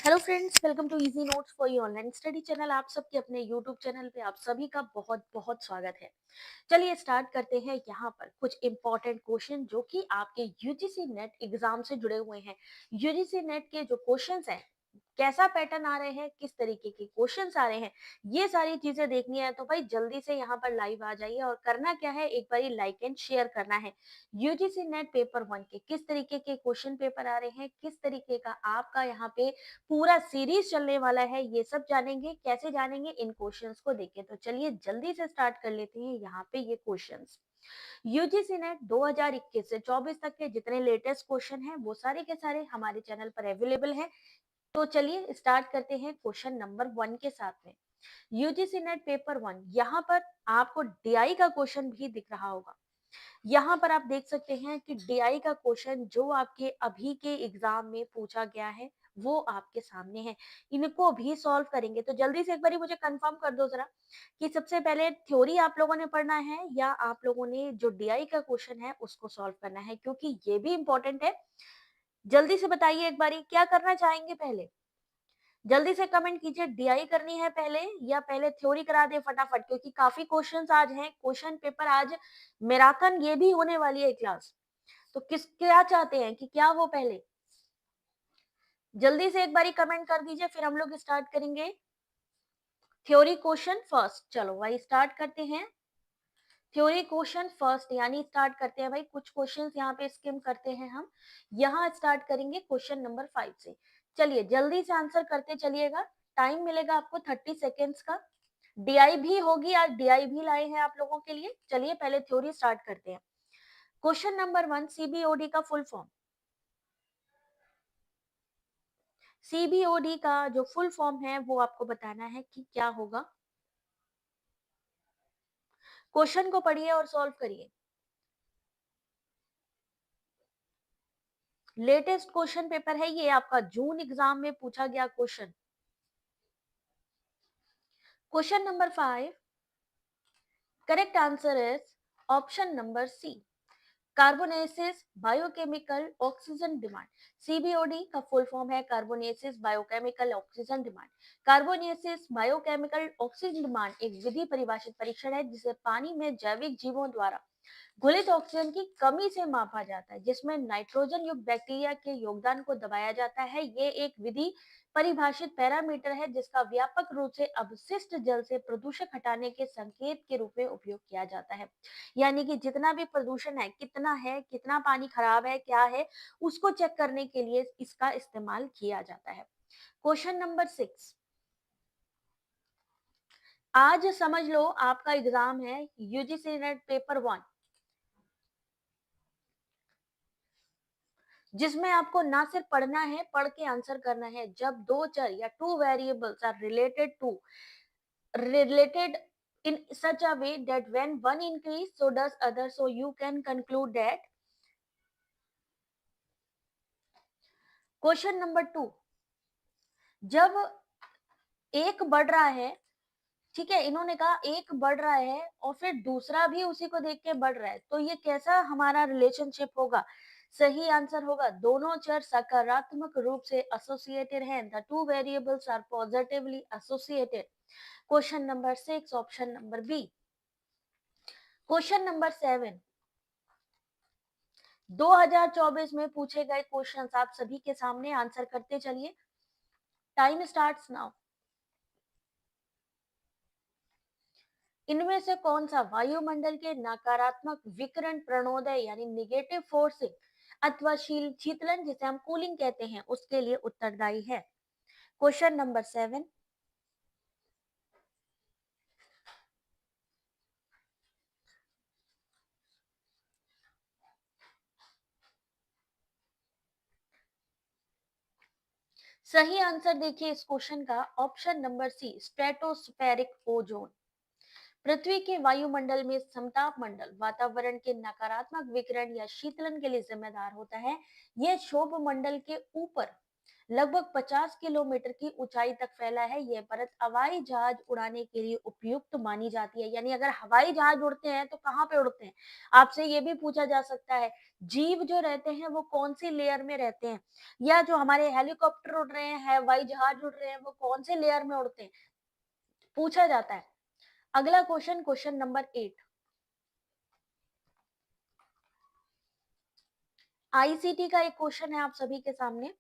Hello friends, welcome to easy notes for you online study channel. आप सबके अपने YouTube channel पे आप सभी का बहुत बहुत स्वागत है। चलिए स्टार्ट करते हैं। यहाँ पर कुछ इंपॉर्टेंट क्वेश्चन जो कि आपके यूजीसी नेट एग्जाम से जुड़े हुए हैं। यूजीसी नेट के जो क्वेश्चंस हैं, कैसा पैटर्न आ रहे हैं, किस तरीके के क्वेश्चंस आ रहे हैं, ये सारी चीजें देखनी है तो भाई जल्दी से यहाँ पर लाइव आ जाइए। और करना क्या है, एक बारी लाइक एंड शेयर करना है। यूजीसी नेट पेपर 1 के किस तरीके के क्वेश्चन पेपर आ रहे हैं, किस तरीके का आपका यहाँ पे पूरा सीरीज चलने वाला है, ये सब जानेंगे। कैसे जानेंगे, इन क्वेश्चंस को देखें। तो चलिए जल्दी से स्टार्ट कर लेते हैं यहाँ पे ये क्वेश्चंस। यूजीसी नेट 2021 से 24 तक के जितने लेटेस्ट क्वेश्चन हैं वो सारे के सारे हमारे चैनल पर अवेलेबल हैं। तो चलिए स्टार्ट करते हैं क्वेश्चन नंबर 1 के साथ में। यूजीसी नेट पेपर 1, यहाँ पर आपको डीआई का क्वेश्चन भी दिख रहा होगा। यहाँ पर आप देख सकते हैं कि डीआई का क्वेश्चन जो आपके अभी के एग्जाम में पूछा गया है वो आपके सामने है। इनको भी सॉल्व करेंगे। तो जल्दी से एक बार मुझे कंफर्म कर दो जरा कि सबसे पहले थ्योरी आप लोगों ने पढ़ना है या आप लोगों ने जो डीआई का क्वेश्चन है उसको सॉल्व करना है, क्योंकि ये भी इंपॉर्टेंट है। जल्दी से बताइए एक बारी, क्या करना चाहेंगे पहले? जल्दी से कमेंट कीजिए, डीआई करनी है पहले या पहले थ्योरी करा दे फटाफट, क्योंकि काफी क्वेश्चंस आज हैं। क्वेश्चन पेपर आज मैराथन ये भी होने वाली है क्लास। तो किस क्या चाहते हैं कि क्या हो पहले? जल्दी से एक बारी कमेंट कर दीजिए, फिर हम लोग स्टार्ट करेंगे। थ्योरी क्वेश्चन फर्स्ट, चलो भाई स्टार्ट करते हैं। थ्योरी क्वेश्चन फर्स्ट यानी स्टार्ट करते हैं भाई। कुछ क्वेश्चंस यहाँ पे स्किम करते हैं हम। यहाँ स्टार्ट करेंगे क्वेश्चन नंबर 5 से। चलिए जल्दी से आंसर करते चलिएगा। टाइम मिलेगा आपको 30 सेकेंड्स का। डीआई भी होगी, आज डीआई भी लाए हैं आप लोगों के लिए। चलिए पहले थ्योरी स्टार्ट करते हैं। क्वेश्चन नंबर 1, सीबीओडी का फुल फॉर्म। सीबीओडी का जो फुल फॉर्म है वो आपको बताना है कि क्या होगा। क्वेश्चन को पढ़िए और सॉल्व करिए। लेटेस्ट क्वेश्चन पेपर है ये, आपका जून एग्जाम में पूछा गया question. Question number 5, correct answer is option number C, carbonaceous biochemical oxygen demand. CBOD का फुल फॉर्म है carbonaceous biochemical oxygen demand. Carbonaceous biochemical oxygen demand एक विधि परिभाषित परीक्षण है जिसे पानी में जैविक जीवों द्वारा घुलित ऑक्सीजन की कमी से मापा जाता है, जिसमें नाइट्रोजन युक्त बैक्टीरिया के योगदान को दबाया जाता है। ये एक विधि परिभाषित पैरामीटर है जिसका व्यापक रूप से अवशिष्ट जल से प्रदूषक हटाने के संकेत के रूप में उपयोग किया जाता है। यानी कि जितना भी प्रदूषण है, कितना पानी खराब है, क्या है, उसको चेक करने के लिए इसका इस्तेमाल किया जाता है। क्वेश्चन नंबर 6, आज समझ लो आपका एग्जाम है यूजीसी नेट पेपर 1, जिसमें आपको ना सिर्फ पढ़ना है, पढ़ के आंसर करना है। जब दो चर या two variables are related in such a way that when one increase so does other, so you can conclude that। Question number 2, जब एक बढ़ रहा है, ठीक है, इन्होंने कहा एक बढ़ रहा है और फिर दूसरा भी उसी को देख के बढ़ रहा है, तो ये कैसा हमारा रिलेशनशिप होगा? सही आंसर होगा दोनों चर सकारात्मक रूप से एसोसिएटेड हैं। The two variables are positively associated. Question number 6, option number B. Question number 7, 2024 में पूछे गए क्वेश्चंस आप सभी के सामने, आंसर करते चलिए। Time starts now. इनमें से कौन सा वायुमंडल के नकारात्मक विकिरण प्रणोदय यानी निगेटिव फोर्सिंग अथवा शीतलन जिसे हम कूलिंग कहते हैं उसके लिए उत्तरदायी है? क्वेश्चन नंबर 7, सही आंसर देखिए इस क्वेश्चन का, option number C, stratospheric ozone. पृथ्वी के वायुमंडल में समताप मंडल वातावरण के नकारात्मक विकिरण या शीतलन के लिए जिम्मेदार होता है। यह क्षोभ मंडल के ऊपर लगभग 50 किलोमीटर की ऊंचाई तक फैला है। यह परत हवाई जहाज उड़ाने के लिए उपयुक्त मानी जाती है। यानी अगर हवाई जहाज उड़ते हैं तो कहाँ पे उड़ते हैं? आपसे ये भी पूछा जा सकता है, जीव जो रहते हैं वो कौन सी लेयर में रहते हैं, या जो हमारे हेलीकॉप्टर उड़ रहे हैं, हवाई जहाज उड़ रहे हैं, वो कौन से लेयर में उड़ते हैं, पूछा जाता है। अगला क्वेश्चन, क्वेश्चन नंबर 8, आईसीटी का एक क्वेश्चन है आप सभी के सामने।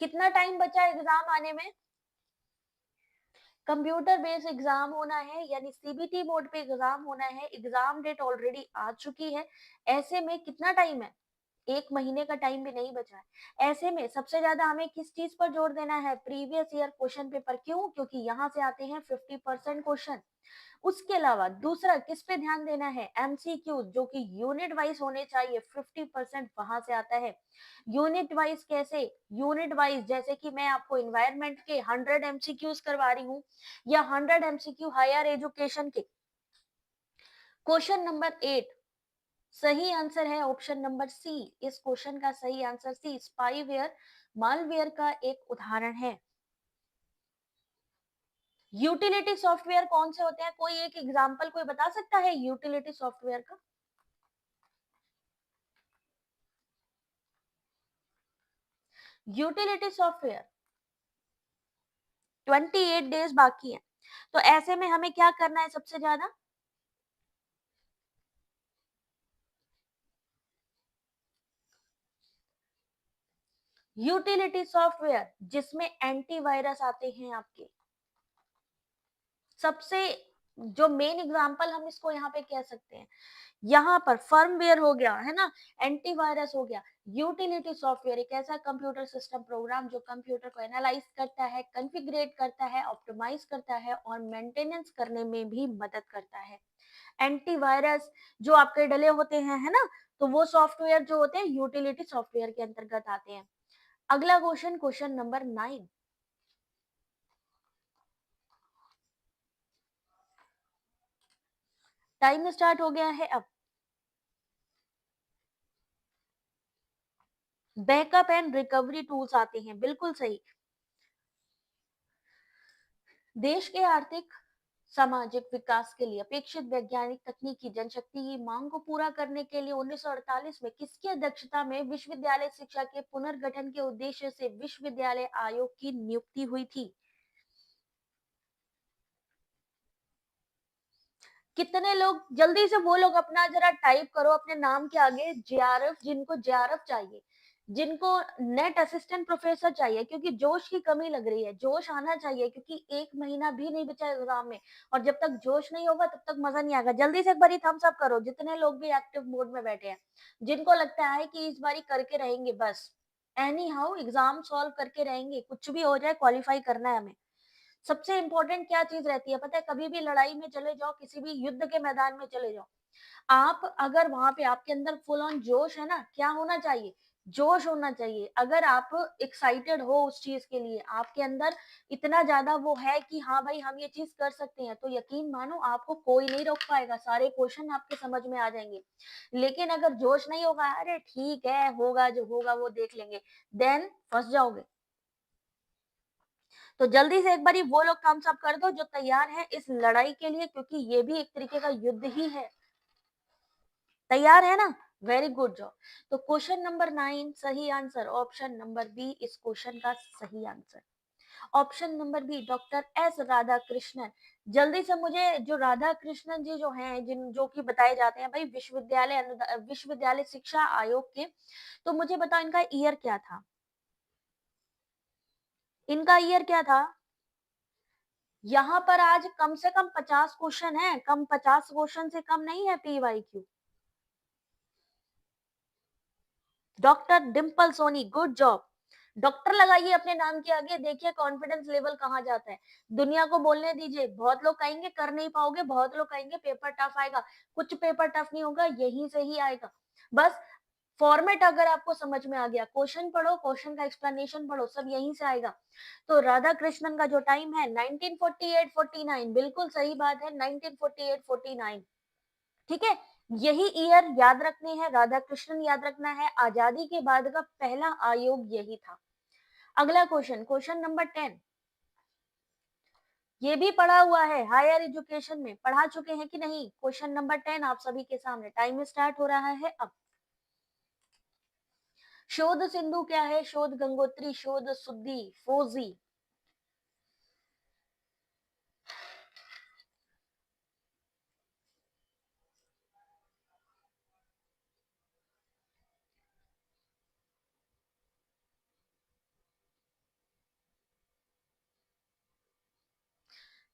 कितना टाइम बचा एग्जाम आने में? कंप्यूटर बेस्ड एग्जाम होना है, यानी सीबीटी बोर्ड पे एग्जाम होना है। एग्जाम डेट ऑलरेडी आ चुकी है। ऐसे में कितना टाइम है? 1 महीने का टाइम भी नहीं बचा है। ऐसे में सबसे ज्यादा हमें किस चीज पर जोर देना है? Previous year question paper. क्यों? क्योंकि यहाँ से आते हैं 50% क्वेश्चन। उसके अलावा दूसरा किस पे ध्यान देना है? एमसीक्यू, जो कि यूनिट वाइज होने चाहिए, 50% वहां से आता है। यूनिट वाइज कैसे? यूनिट वाइज जैसे कि मैं आपको इन्वायरमेंट के 100 एमसीक्यूज करवा रही हूँ, या 100 एमसीक्यू हायर एजुकेशन के। क्वेश्चन नंबर 8, सही आंसर है ऑप्शन नंबर सी। इस क्वेश्चन का सही आंसर सी, स्पाईवेयर मालवेयर का एक उदाहरण है। यूटिलिटी सॉफ्टवेयर कौन से होते हैं? कोई एक एग्जांपल कोई बता सकता है यूटिलिटी सॉफ्टवेयर का? यूटिलिटी सॉफ्टवेयर, 28 डेज बाकी है। तो ऐसे में हमें क्या करना है सबसे ज्यादा? यूटिलिटी सॉफ्टवेयर जिसमें एंटीवायरस आते हैं आपके। सबसे जो मेन एग्जांपल हम इसको यहाँ पे कह सकते हैं, यहाँ पर फर्मवेयर हो गया है ना, एंटीवायरस हो गया। यूटिलिटी सॉफ्टवेयर एक ऐसा कंप्यूटर सिस्टम प्रोग्राम जो कंप्यूटर को एनालाइज करता है, कॉन्फ़िगरेट करता है, ऑप्टिमाइज करता है और मेंटेनेंस करने में भी मदद करता है। एंटीवायरस जो आपके डले होते हैं, है ना, तो वो सॉफ्टवेयर जो होते हैं यूटिलिटी सॉफ्टवेयर के अंतर्गत आते हैं। अगला question, question number 9, time start हो गया है अब। बैकअप एंड रिकवरी टूल्स आते हैं, बिल्कुल सही। देश के आर्थिक सामाजिक विकास के लिए अपेक्षित वैज्ञानिक तकनीकी जनशक्ति की मांग को पूरा करने के लिए 1948 में किसकी अध्यक्षता में विश्वविद्यालय शिक्षा के पुनर्गठन के उद्देश्य से विश्वविद्यालय आयोग की नियुक्ति हुई थी? कितने लोग, जल्दी से वो लोग अपना जरा टाइप करो अपने नाम के आगे जेआरएफ, जिनको जेआरएफ चाहिए, जिनको नेट असिस्टेंट प्रोफेसर चाहिए, क्योंकि जोश की कमी लग रही है। जोश आना चाहिए क्योंकि 1 महीना भी नहीं बचा एग्जाम में, और जब तक जोश नहीं होगा तब तक मजा नहीं आएगा। जल्दी से एक बारी थम्स अप करो जितने लोग भी एक्टिव मोड में बैठे हैं, जिनको लगता है कि इस बारी करके रहेंगे बस, एनी हाउ एग्जाम सॉल्व करके रहेंगे, कुछ भी हो जाए क्वालिफाई करना है हमें। सबसे इंपॉर्टेंट क्या चीज रहती है पता है? कभी भी लड़ाई में चले जाओ, किसी भी युद्ध के मैदान में चले जाओ, आप अगर वहां पे आपके अंदर फुल ऑन जोश है ना, क्या होना चाहिए? जोश होना चाहिए। अगर आप एक्साइटेड हो उस चीज के लिए, आपके अंदर इतना ज्यादा वो है कि हाँ भाई हम ये चीज कर सकते हैं, तो यकीन मानो आपको कोई नहीं रोक पाएगा, सारे क्वेश्चन आपके समझ में आ जाएंगे। लेकिन अगर जोश नहीं होगा, अरे ठीक है होगा जो होगा वो देख लेंगे, देन फंस जाओगे। तो जल्दी से एक बारी वो लोग थम्स अप कर दो जो तैयार है इस लड़ाई के लिए, क्योंकि ये भी एक तरीके का युद्ध ही है। तैयार है ना? Very good job. तो क्वेश्चन नंबर 9 सही आंसर ऑप्शन नंबर बी, इस क्वेश्चन का सही answer option number B, doctor S Radha Krishnan. जल्दी से मुझे जो राधा कृष्णन जी जो हैं, जिन जो कि बताए जाते हैं भाई विश्वविद्यालय शिक्षा आयोग के, तो मुझे बताओ इनका ईयर क्या था? इनका ईयर क्या था? यहाँ पर आज कम से कम 50 क्वेश्चन है, कम 50 क्वेश्चन से कम नहीं है PYQ. Doctor Dimple Soni, good job. Doctor लगाइए अपने नाम के आगे, देखिए कॉन्फिडेंस लेवल कहाँ जाता है। दुनिया को बोलने दीजिए, बहुत लोग कहेंगे कर नहीं पाओगे, बहुत लोग कहेंगे पेपर टफ आएगा, कुछ पेपर टफ नहीं होगा, यहीं से ही आएगा। बस फॉर्मेट अगर आपको समझ में आ गया, क्वेश्चन पढ़ो, क्वेश्चन का एक्सप्लेनेशन पढ़ो, सब यहीं से आएगा। तो राधा कृष्णन का जो टाइम है 1948-49, बिल्कुल सही बात है, 1948-49। ठीक है, यही ईयर याद रखने हैं, राधा कृष्णन याद रखना है, आजादी के बाद का पहला आयोग यही था। अगला क्वेश्चन, क्वेश्चन नंबर 10, ये भी पढ़ा हुआ है, हायर एजुकेशन में पढ़ा चुके हैं कि नहीं? क्वेश्चन नंबर 10 आप सभी के सामने, टाइम स्टार्ट हो रहा है अब। शोध सिंधु क्या है? शोध गंगोत्री, शोध सुद्दी, फोजी।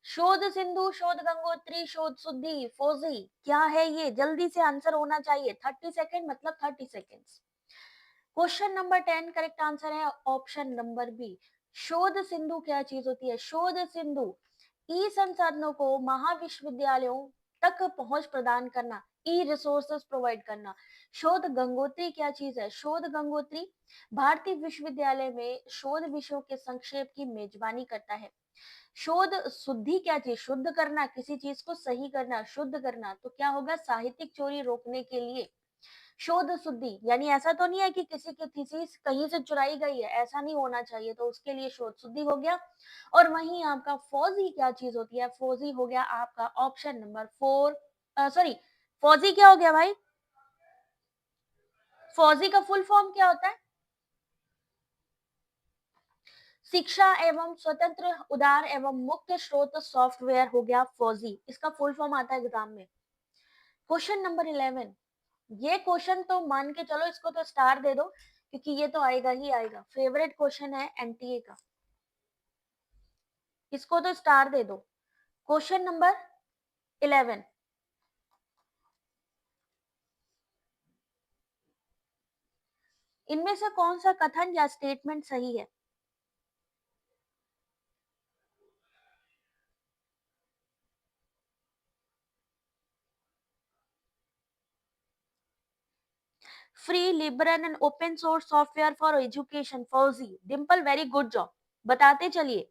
शोध सिंधु, शोध गंगोत्री, शोध सुद्दी, फोजी, क्या है ये? जल्दी से आंसर होना चाहिए, 30 सेकेंड, मतलब 30 seconds. Question number 10 correct answer है ऑप्शन नंबर बी। शोध सिंधु क्या चीज होती है? शोध सिंधु ई संसाधनों को महाविश्वविद्यालयों तक पहुंच प्रदान करना, ई रिसोर्सेज प्रोवाइड करना। शोध गंगोत्री क्या चीज है? शोध गंगोत्री भारतीय विश्वविद्यालय में शोध विषयों के संक्षेप की मेजबानी करता है। शोध शुद्धि क्या चीज? शुद्ध करना, किसी चीज को सही करना, शुद्ध करना, तो क्या होगा? साहित्यिक चोरी रोकने के लिए शोध शुद्धि, यानी ऐसा तो नहीं है कि किसी की थीसिस कहीं से चुराई गई है, ऐसा नहीं होना चाहिए, तो उसके लिए शोध शुद्धि हो गया। और वहीं आपका फौजी क्या चीज होती है? फौजी हो गया आपका ऑप्शन नंबर 4, सॉरी, फौजी क्या हो गया भाई? फौजी का फुल फॉर्म क्या होता है? शिक्षा एवं स्वतंत्र उदार एवं मुक्त स्रोत सॉफ्टवेयर हो गया फौजी, इसका फुल फॉर्म आता है एग्जाम में। क्वेश्चन नंबर 11, ये क्वेश्चन तो मान के चलो, इसको तो स्टार दे दो, क्योंकि ये तो आएगा ही आएगा, फेवरेट क्वेश्चन है एनटीए का, इसको तो स्टार दे दो। क्वेश्चन नंबर 11, इनमें से कौन सा कथन या स्टेटमेंट सही है? Free, liberal and open source software for education, फौजी। डिम्पल वेरी गुड जॉब, बताते चलिए।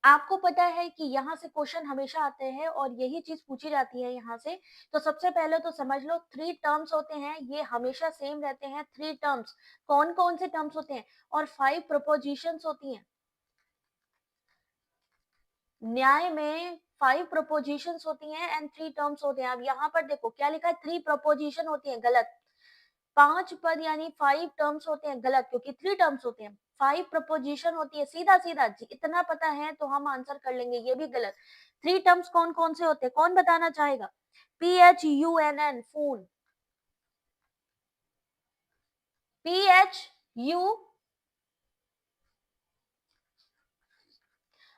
आपको पता है कि यहाँ से क्वेश्चन हमेशा आते हैं और यही चीज पूछी जाती है यहाँ से। तो सबसे पहले तो समझ लो, 3 टर्म्स होते हैं, ये हमेशा सेम रहते हैं। 3 टर्म्स, कौन कौन से टर्म्स होते हैं? और 5 प्रपोजिशंस होती हैं। न्याय में 5 प्रपोजिशंस होती हैं एंड 3 टर्म्स होते हैं। अब यहाँ पर देखो क्या लिखा है? 3 प्रपोजिशन होती है, गलत। 5 पद यानी 5 टर्म्स होते हैं, गलत, क्योंकि 3 टर्म्स होते हैं। 5 प्रपोजिशन होती है, सीधा सीधा इतना पता है तो हम आंसर कर लेंगे, ये भी गलत। 3 टर्म्स कौन कौन से होते हैं? कौन बताना चाहेगा? PHUNN, फून। PHU,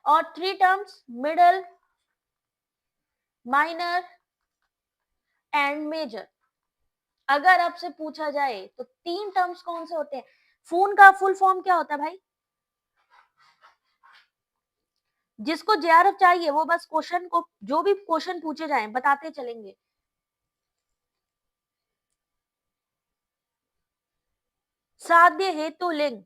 और 3 terms middle, minor and major. अगर आपसे पूछा जाए तो 3 टर्म्स कौन से होते हैं? फोन का फुल फॉर्म क्या होता है भाई? जिसको जेआरएफ चाहिए वो बस क्वेश्चन को, जो भी क्वेश्चन पूछे जाए बताते चलेंगे। साध्य हेतु लिंग,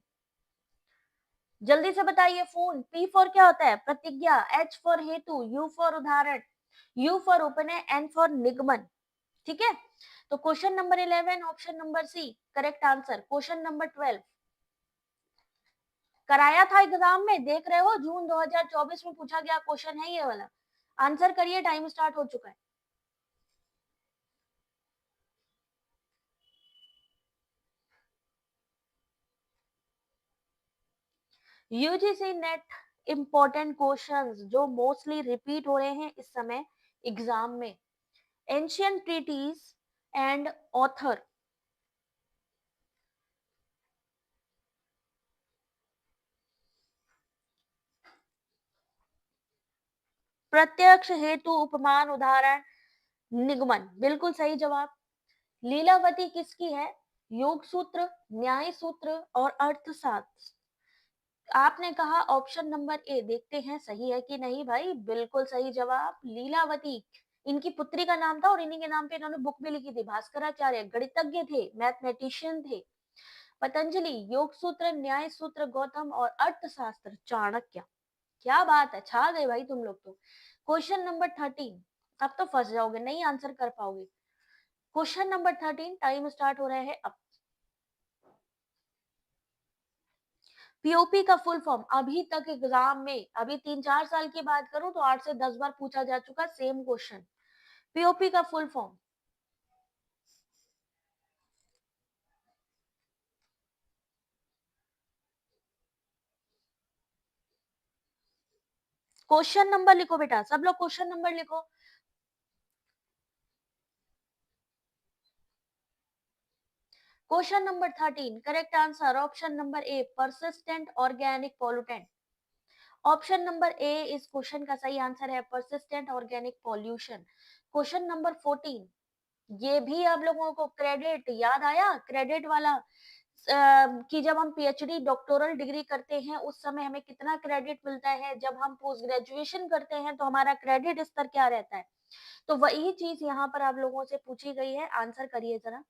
जल्दी से बताइए। फोन, पी फॉर क्या होता है? प्रतिज्ञा, एच फॉर हेतु, यू फॉर उदाहरण, यू फॉर उपनय, एन फॉर निगमन। ठीक है, तो question number 11 option number C correct answer. Question number 12 कराया था एग्जाम में, देख रहे हो, जून 2024 में पूछा गया क्वेश्चन है ये वाला। आंसर करिए, टाइम स्टार्ट हो चुका है। यूजीसी नेट इंपॉर्टेंट क्वेश्चंस जो मोस्टली रिपीट हो रहे हैं इस समय एग्जाम में। एंशियंट ट्रीटीज एंड ऑथर, प्रत्यक्ष हेतु उपमान उदाहरण निगमन, बिल्कुल सही जवाब। लीलावती किसकी है? योग सूत्र, न्याय सूत्र और अर्थशास्त्र। आपने कहा ऑप्शन नंबर ए, देखते हैं सही है कि नहीं भाई, बिल्कुल सही जवाब लीलावती। इनकी पुत्री का नाम था और इन्हीं के नाम पे इन्होंने बुक भी लिखी थी। भास्कराचार्य गणितज्ञ थे, मैथमेटिशियन थे। पतंजलि योग सूत्र, न्याय सूत्र गौतम और अर्थशास्त्र चाणक्य। क्या बात है, छा गए भाई तुम लोग तो। क्वेश्चन नंबर 13, अब तो फंस जाओगे, नहीं आंसर कर पाओगे। क्वेश्चन नंबर 13, टाइम स्टार्ट हो रहा है अब। पीओपी का फुल फॉर्म अभी तक एग्जाम में, अभी 3-4 साल की बात करूं तो 8 से 10 बार पूछा जा चुका सेम क्वेश्चन। पीओपी का फुल फॉर्म। क्वेश्चन नंबर लिखो बेटा, सब लोग क्वेश्चन नंबर लिखो। Question number 13, correct answer option number ए, persistent organic pollutant. Option number ए इस क्वेश्चन का सही आंसर है, persistent organic pollution. Question number 14, ये भी आप लोगों को क्रेडिट याद आया, क्रेडिट वाला कि जब हम पीएचडी डॉक्टोरल डिग्री करते हैं उस समय हमें कितना क्रेडिट मिलता है, जब हम पोस्ट ग्रेजुएशन करते हैं तो हमारा क्रेडिट स्तर क्या रहता है। तो वही चीज यहाँ पर आप लोगों से पूछी गई है, आंसर करिए जरा।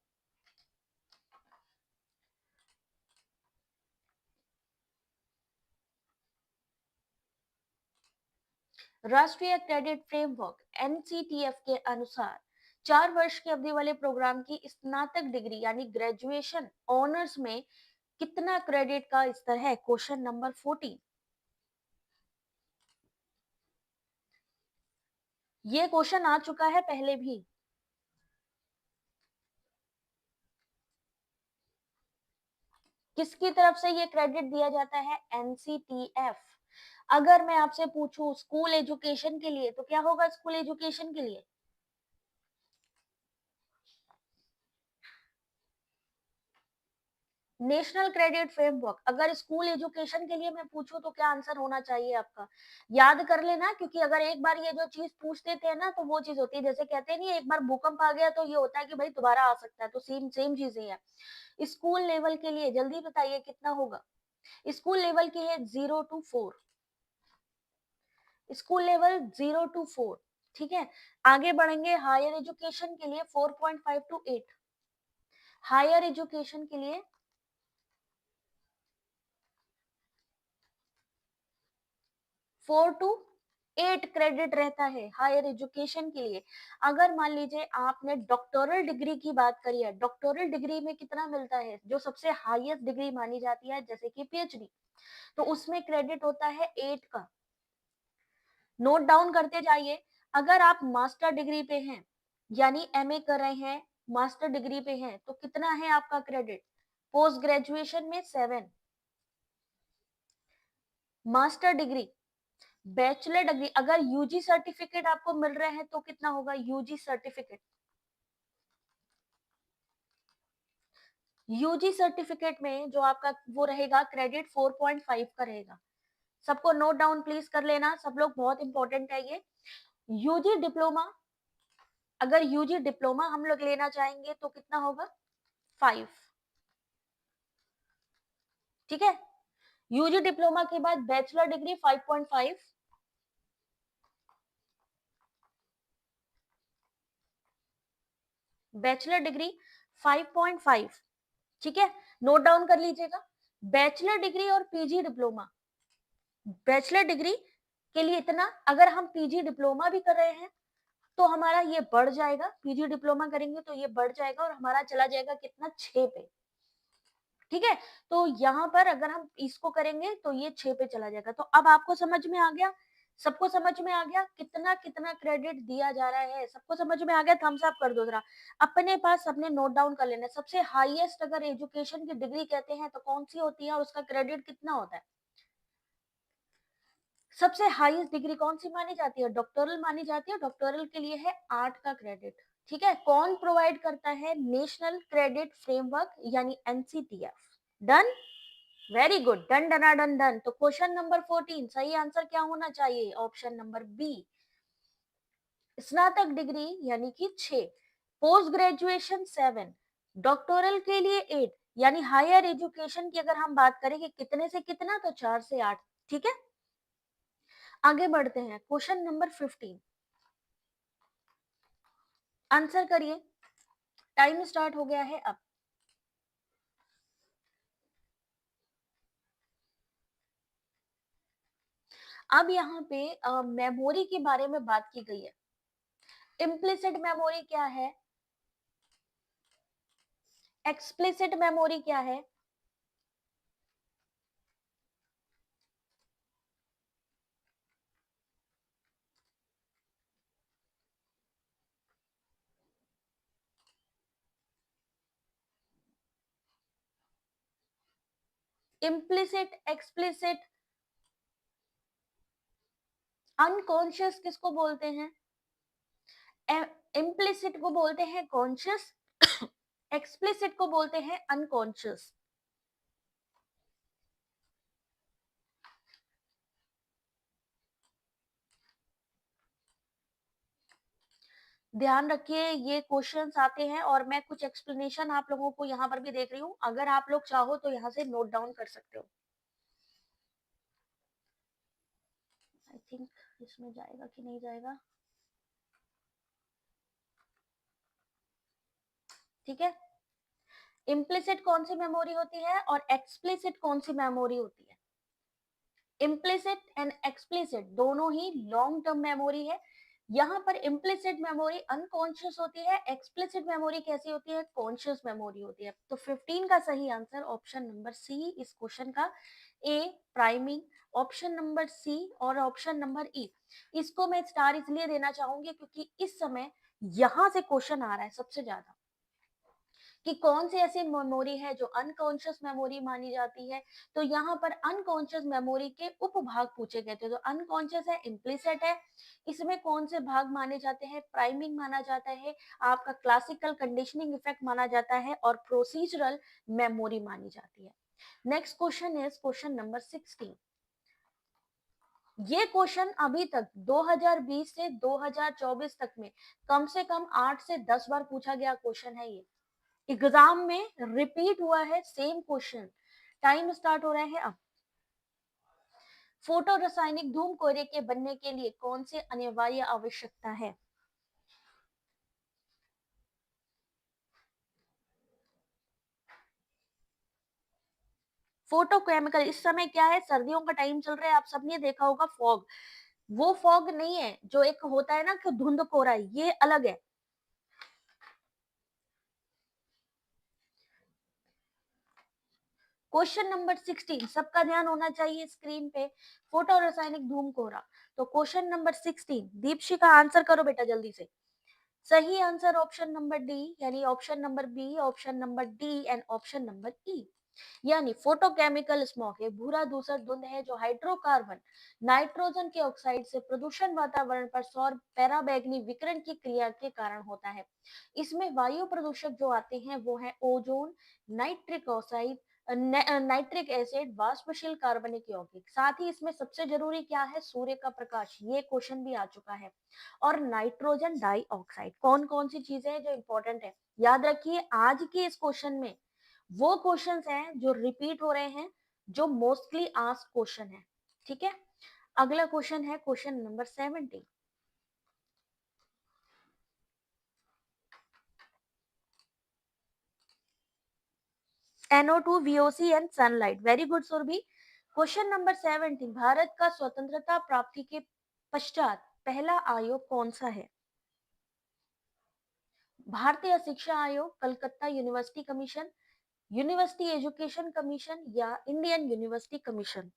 राष्ट्रीय क्रेडिट फ्रेमवर्क एनसीटीएफ के अनुसार 4 वर्ष की अवधि वाले प्रोग्राम की स्नातक डिग्री यानी ग्रेजुएशन ऑनर्स में कितना क्रेडिट का स्तर है। क्वेश्चन नंबर 14, ये क्वेश्चन आ चुका है पहले भी। किसकी तरफ से ये क्रेडिट दिया जाता है, एनसीटीएफ। अगर मैं आपसे पूछूं स्कूल एजुकेशन के लिए तो क्या होगा, स्कूल एजुकेशन के लिए नेशनल क्रेडिट फ्रेमवर्क। अगर स्कूल एजुकेशन के लिए मैं पूछूं तो क्या आंसर होना चाहिए आपका, याद कर लेना, क्योंकि अगर एक बार ये जो चीज पूछ देते हैं ना तो वो चीज होती है, जैसे कहते हैं नहीं एक बार भूकंप आ गया तो ये होता है कि भाई दोबारा आ सकता है, तो सेम सेम चीजें हैं। स्कूल लेवल के लिए जल्दी बताइए कितना होगा। स्कूल लेवल की है 0 to 4, स्कूल लेवल 0 to 4। ठीक है, आगे बढ़ेंगे हायर एजुकेशन के लिए 4.5 to 8, हायर एजुकेशन के लिए 4 to 8 क्रेडिट रहता है हायर एजुकेशन के लिए। अगर मान लीजिए आपने डॉक्टोरल डिग्री की बात करी है, डॉक्टोरल डिग्री में कितना मिलता है, जो सबसे हाईएस्ट डिग्री मानी जाती है जैसे कि पीएचडी, तो उसमें क्रेडिट होता है 8 का। नोट डाउन करते जाइए। अगर आप मास्टर डिग्री पे हैं यानी एमए कर रहे हैं, मास्टर डिग्री पे हैं, तो कितना है आपका क्रेडिट, पोस्ट ग्रेजुएशन में 7, मास्टर डिग्री, बैचलर डिग्री अगर यूजी सर्टिफिकेट आपको मिल रहे हैं तो कितना होगा, यूजी सर्टिफिकेट, यूजी सर्टिफिकेट में जो आपका वो रहेगा क्रेडिट 4.5 का रहेगा। सबको नोट डाउन प्लीज कर लेना, सब लोग, बहुत इंपॉर्टेंट है ये। यूजी डिप्लोमा, अगर यूजी डिप्लोमा हम लोग लेना चाहेंगे तो कितना होगा, 5। ठीक है, यूजी डिप्लोमा के बाद बैचलर डिग्री 5.5, बैचलर डिग्री 5.5। ठीक है, नोट डाउन कर लीजिएगा। बैचलर डिग्री और पीजी डिप्लोमा, बैचलर डिग्री के लिए इतना, अगर हम पीजी डिप्लोमा भी कर रहे हैं तो हमारा ये बढ़ जाएगा, पीजी डिप्लोमा करेंगे तो ये बढ़ जाएगा और हमारा चला जाएगा कितना, 6 पे। ठीक है, तो यहाँ पर अगर हम इसको करेंगे तो ये 6 पे चला जाएगा। तो अब आपको समझ में आ गया, सबको समझ में आ गया कितना कितना क्रेडिट दिया जा रहा है, सबको समझ में आ गया, थम्स अप कर दो जरा। अपने पास सबने नोट डाउन कर लेना, सबसे हाईएस्ट अगर एजुकेशन की डिग्री कहते हैं तो कौन सी होती है और उसका क्रेडिट कितना होता है। सबसे हाईएस्ट डिग्री कौन सी मानी जाती है, डॉक्टोरल मानी जाती है, डॉक्टोरल के लिए है 8 का क्रेडिट। ठीक है, कौन प्रोवाइड करता है, नेशनल क्रेडिट फ्रेमवर्क यानी NCTF. Done, very good, done done done done. तो क्वेश्चन नंबर 14 सही आंसर क्या होना चाहिए, ऑप्शन नंबर बी, स्नातक डिग्री यानी कि 6, पोस्ट ग्रेजुएशन 7, डॉक्टोरल के लिए 8, यानी हायर एजुकेशन की अगर हम बात करें कि कितने से कितना, तो 4 से 8। ठीक है, आगे बढ़ते हैं, क्वेश्चन नंबर 15, आंसर करिए, टाइम स्टार्ट हो गया है अब। अब यहाँ पे मेमोरी के बारे में बात की गई है। इम्प्लिसिट मेमोरी क्या है, एक्सप्लिसिट मेमोरी क्या है? इम्प्लिसिट, एक्सप्लिसिट, अनकॉन्शियस किसको बोलते हैं? इम्प्लिसिट को बोलते हैं कॉन्शियस, एक्सप्लिसिट को बोलते हैं अनकॉन्शियस। ध्यान रखिए ये क्वेश्चंस आते हैं और मैं कुछ एक्सप्लेनेशन आप लोगों को यहाँ पर भी देख रही हूँ, अगर आप लोग चाहो तो यहाँ से नोट डाउन कर सकते हो। आई थिंक इसमें जाएगा कि नहीं जाएगा, ठीक है। इम्प्लिसिट कौन सी मेमोरी होती है और एक्सप्लिसिट कौन सी मेमोरी होती है? इम्प्लिसिट एंड एक्सप्लिसिट दोनों ही लॉन्ग टर्म मेमोरी है। यहाँ पर इम्प्लिसिट मेमोरी अनकॉन्शियस होती है, एक्सप्लिसिट मेमोरी कैसी होती है, कॉन्शियस मेमोरी होती है। तो 15 का सही आंसर ऑप्शन नंबर सी इस क्वेश्चन का, ए प्राइमिंग, ऑप्शन नंबर सी और ऑप्शन नंबर ई। इसको मैं स्टार इसलिए देना चाहूंगी क्योंकि इस समय यहां से क्वेश्चन आ रहा है सबसे ज्यादा कि कौन सी ऐसी मेमोरी है जो अनकॉन्शियस मेमोरी मानी जाती है। तो यहाँ पर अनकॉन्शियस मेमोरी के उपभाग पूछे गए थे। तो अनकॉन्शियस है, इम्प्लिसिट है, इसमें कौन से भाग माने जाते हैं? प्राइमिंग माना जाता है, आपका क्लासिकल कंडीशनिंग इफेक्ट माना जाता है और प्रोसीजरल मेमोरी मानी जाती है। Next question is question number 16। ये क्वेश्चन अभी तक 2020 से 2024 तक में कम से कम 8 से 10 बार पूछा गया क्वेश्चन है। ये एग्जाम में रिपीट हुआ है सेम क्वेश्चन। टाइम स्टार्ट हो रहा है अब। फोटो रासायनिक धूम कोयले के बनने के लिए कौन सी अनिवार्य आवश्यकता है? Photo chemical. इस समय क्या है, सर्दियों का टाइम चल रहा है, आप सबने देखा होगा फॉग। वो फॉग नहीं है जो एक होता है ना कि धुंध कोहरा, ये अलग है। क्वेश्चन नंबर 16 सबका ध्यान होना चाहिए स्क्रीन पे। फोटो रासायनिक धूम कोहरा। तो क्वेश्चन नंबर 16, दीपशिका आंसर करो बेटा जल्दी से। सही आंसर ऑप्शन नंबर डी, यानी option number B, option number D and option number E. यानी फोटोकेमिकल स्मॉग है भूरा धूसर धुंध है जो हाइड्रोकार्बन नाइट्रोजन के ऑक्साइड से प्रदूषण वातावरण पर सौर पैराबैंगनी विकिरण की क्रिया के कारण होता है। इसमें वायु प्रदूषक जो आते हैं वो है ozone, nitric oxide, nitric acid, वाष्पशील कार्बनिक यौगिक। साथ ही इसमें सबसे जरूरी क्या है, सूर्य का प्रकाश, ये क्वेश्चन भी आ चुका है। और नाइट्रोजन डाइऑक्साइड। कौन कौन सी चीजें हैं जो इंपॉर्टेंट है, याद रखिए आज के इस क्वेश्चन में वो क्वेश्चंस हैं जो रिपीट हो रहे हैं, जो मोस्टली आस्क्ड क्वेश्चन है। ठीक है, अगला क्वेश्चन है question number 17। NO2, VOC and sunlight. Very good Surabhi. Question number 17, Bharat का स्वतंत्रता प्राप्ति के पश्चात पहला आयोग कौन सा है? भारतीय शिक्षा आयोग, Calcutta university commission, university education commission या इंडियन यूनिवर्सिटी कमीशन?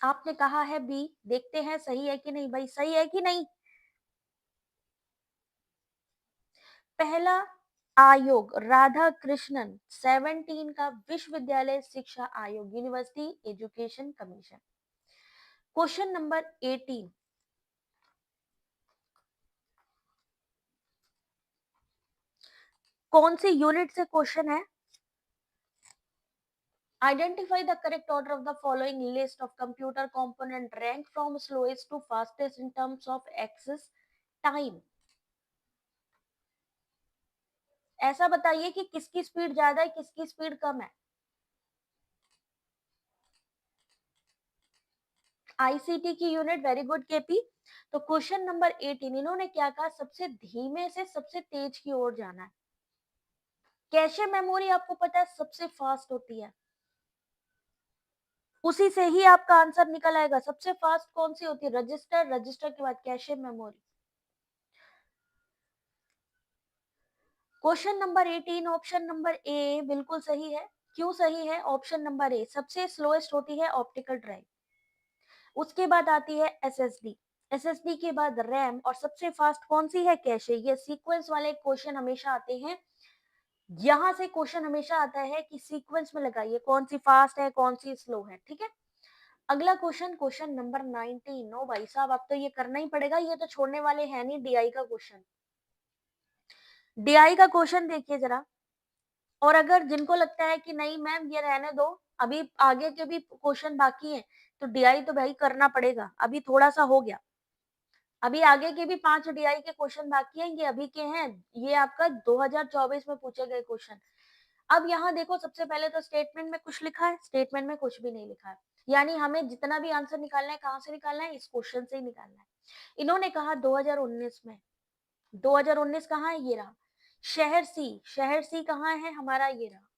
आपने कहा है बी, देखते हैं सही है कि नहीं भाई, सही है कि नहीं? पहला आयोग राधा कृष्णन 17 का विश्वविद्यालय शिक्षा आयोग, university education commission. Question number 18, कौन सी यूनिट से क्वेश्चन है? Identify the correct order of the following list of computer component rank from slowest to fastest in terms of access time. ऐसा बताइए कि किसकी स्पीड ज्यादा है, किसकी स्पीड कम है। आईसीटी की यूनिट, वेरी गुड केपी। तो क्वेश्चन नंबर 18 इन्होंने क्या कहा, सबसे धीमे से सबसे तेज की ओर जाना है। कैशे मेमोरी आपको पता है सबसे फास्ट होती है, उसी से ही आपका आंसर निकल आएगा। सबसे फास्ट कौन सी होती है, रजिस्टर, रजिस्टर के बाद cache memory. Question number 18 option number ए बिल्कुल सही है। क्यों सही है? ऑप्शन नंबर ए सबसे स्लोएस्ट होती है ऑप्टिकल ड्राइव, उसके बाद आती है एसएसडी, एसएसडी के बाद रैम, और सबसे फास्ट कौन सी है, कैशे। ये सीक्वेंस वाले क्वेश्चन हमेशा आते हैं, यहां से क्वेश्चन हमेशा आता है कि सीक्वेंस में लगाइए कौन सी फास्ट है कौन सी स्लो है, ठीक है। अगला क्वेश्चन, क्वेश्चन नंबर 19। नो भाई साहब, अब तो ये करना ही पड़ेगा, ये तो छोड़ने वाले हैं नहीं। डीआई का क्वेश्चन, डीआई का क्वेश्चन देखिए जरा। और अगर जिनको लगता है कि नहीं मैम ये रहने दो, अभी आगे के भी क्वेश्चन बाकी हैं, तो डीआई तो भाई करना पड़ेगा, अभी थोड़ा सा हो गया। अभी आगे के भी 5 डीआई के क्वेश्चन बाकी हैं, ये अभी के हैं, ये आपका 2024 में पूछे गए क्वेश्चन। अब यहाँ देखो, सबसे पहले तो स्टेटमेंट में कुछ लिखा है, स्टेटमेंट में कुछ भी नहीं लिखा है, यानी हमें जितना भी आंसर निकालना है कहाँ से निकालना है, इस क्वेश्चन से ही निकालना है। इन्होंने कहा 2019 में, 2019 कहाँ है, ये रहा। शहर सी, शहर सी कहाँ है हमारा, ये रहा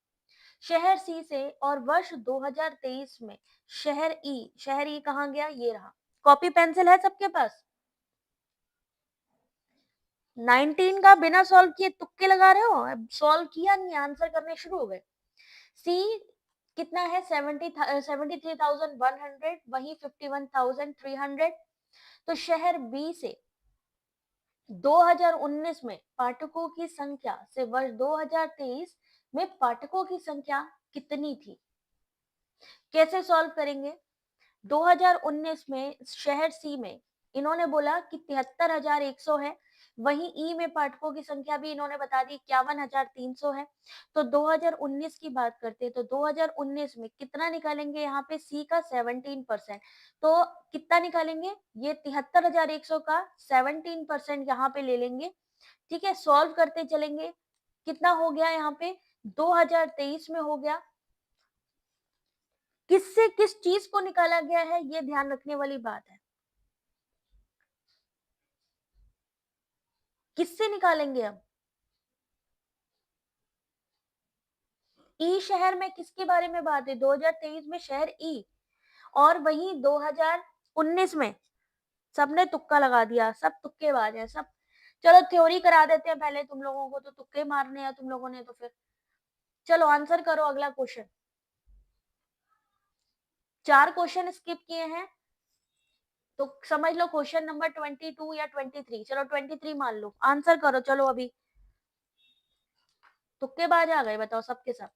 शहर सी से। और वर्ष 2023 में शहर ई, शहर ई कहाँ गया, ये रहा। कॉपी पेंसिल है सबके पास? 19 का बिना सॉल्व किए तुक्के लगा रहे हो, सॉल्व किया नहीं, आंसर करने शुरू हो गए। सी कितना है, 73,100, वही 51,300। तो शहर बी से 2019 में पाठकों की संख्या से वर्ष 2023 में पाठकों की संख्या कितनी थी, कैसे सॉल्व करेंगे? 2019 में शहर सी में इन्होंने बोला कि 73,100 है, वहीं ई में पाठकों की संख्या भी इन्होंने बता दी 51,300 है। तो 2019 की बात करते हैं, तो 2019 में कितना निकालेंगे, यहाँ पे सी का 17%। तो कितना निकालेंगे, ये 73,100 का 17% यहाँ पे ले लेंगे, ठीक है। सॉल्व करते चलेंगे, कितना हो गया यहाँ पे, 2023 में हो गया। किससे किस चीज को निकाला गया है, ये ध्यान रखने वाली बात है। किससे निकालेंगे अब, ई शहर में किसके बारे में बात है, 2023 में शहर ई, और वहीं 2019 में सबने तुक्का लगा दिया, सब तुक्केबाज है सब। चलो थ्योरी करा देते हैं पहले तुम लोगों को, तो तुक्के मारने हैं तुम लोगों ने तो फिर चलो आंसर करो अगला क्वेश्चन। 4 क्वेश्चन स्किप किए हैं, तो समझ लो क्वेश्चन नंबर 22 या 23, चलो 23 मान लो, आंसर करो चलो अभी। तुक्केबाज आ गए बताओ सबके सब।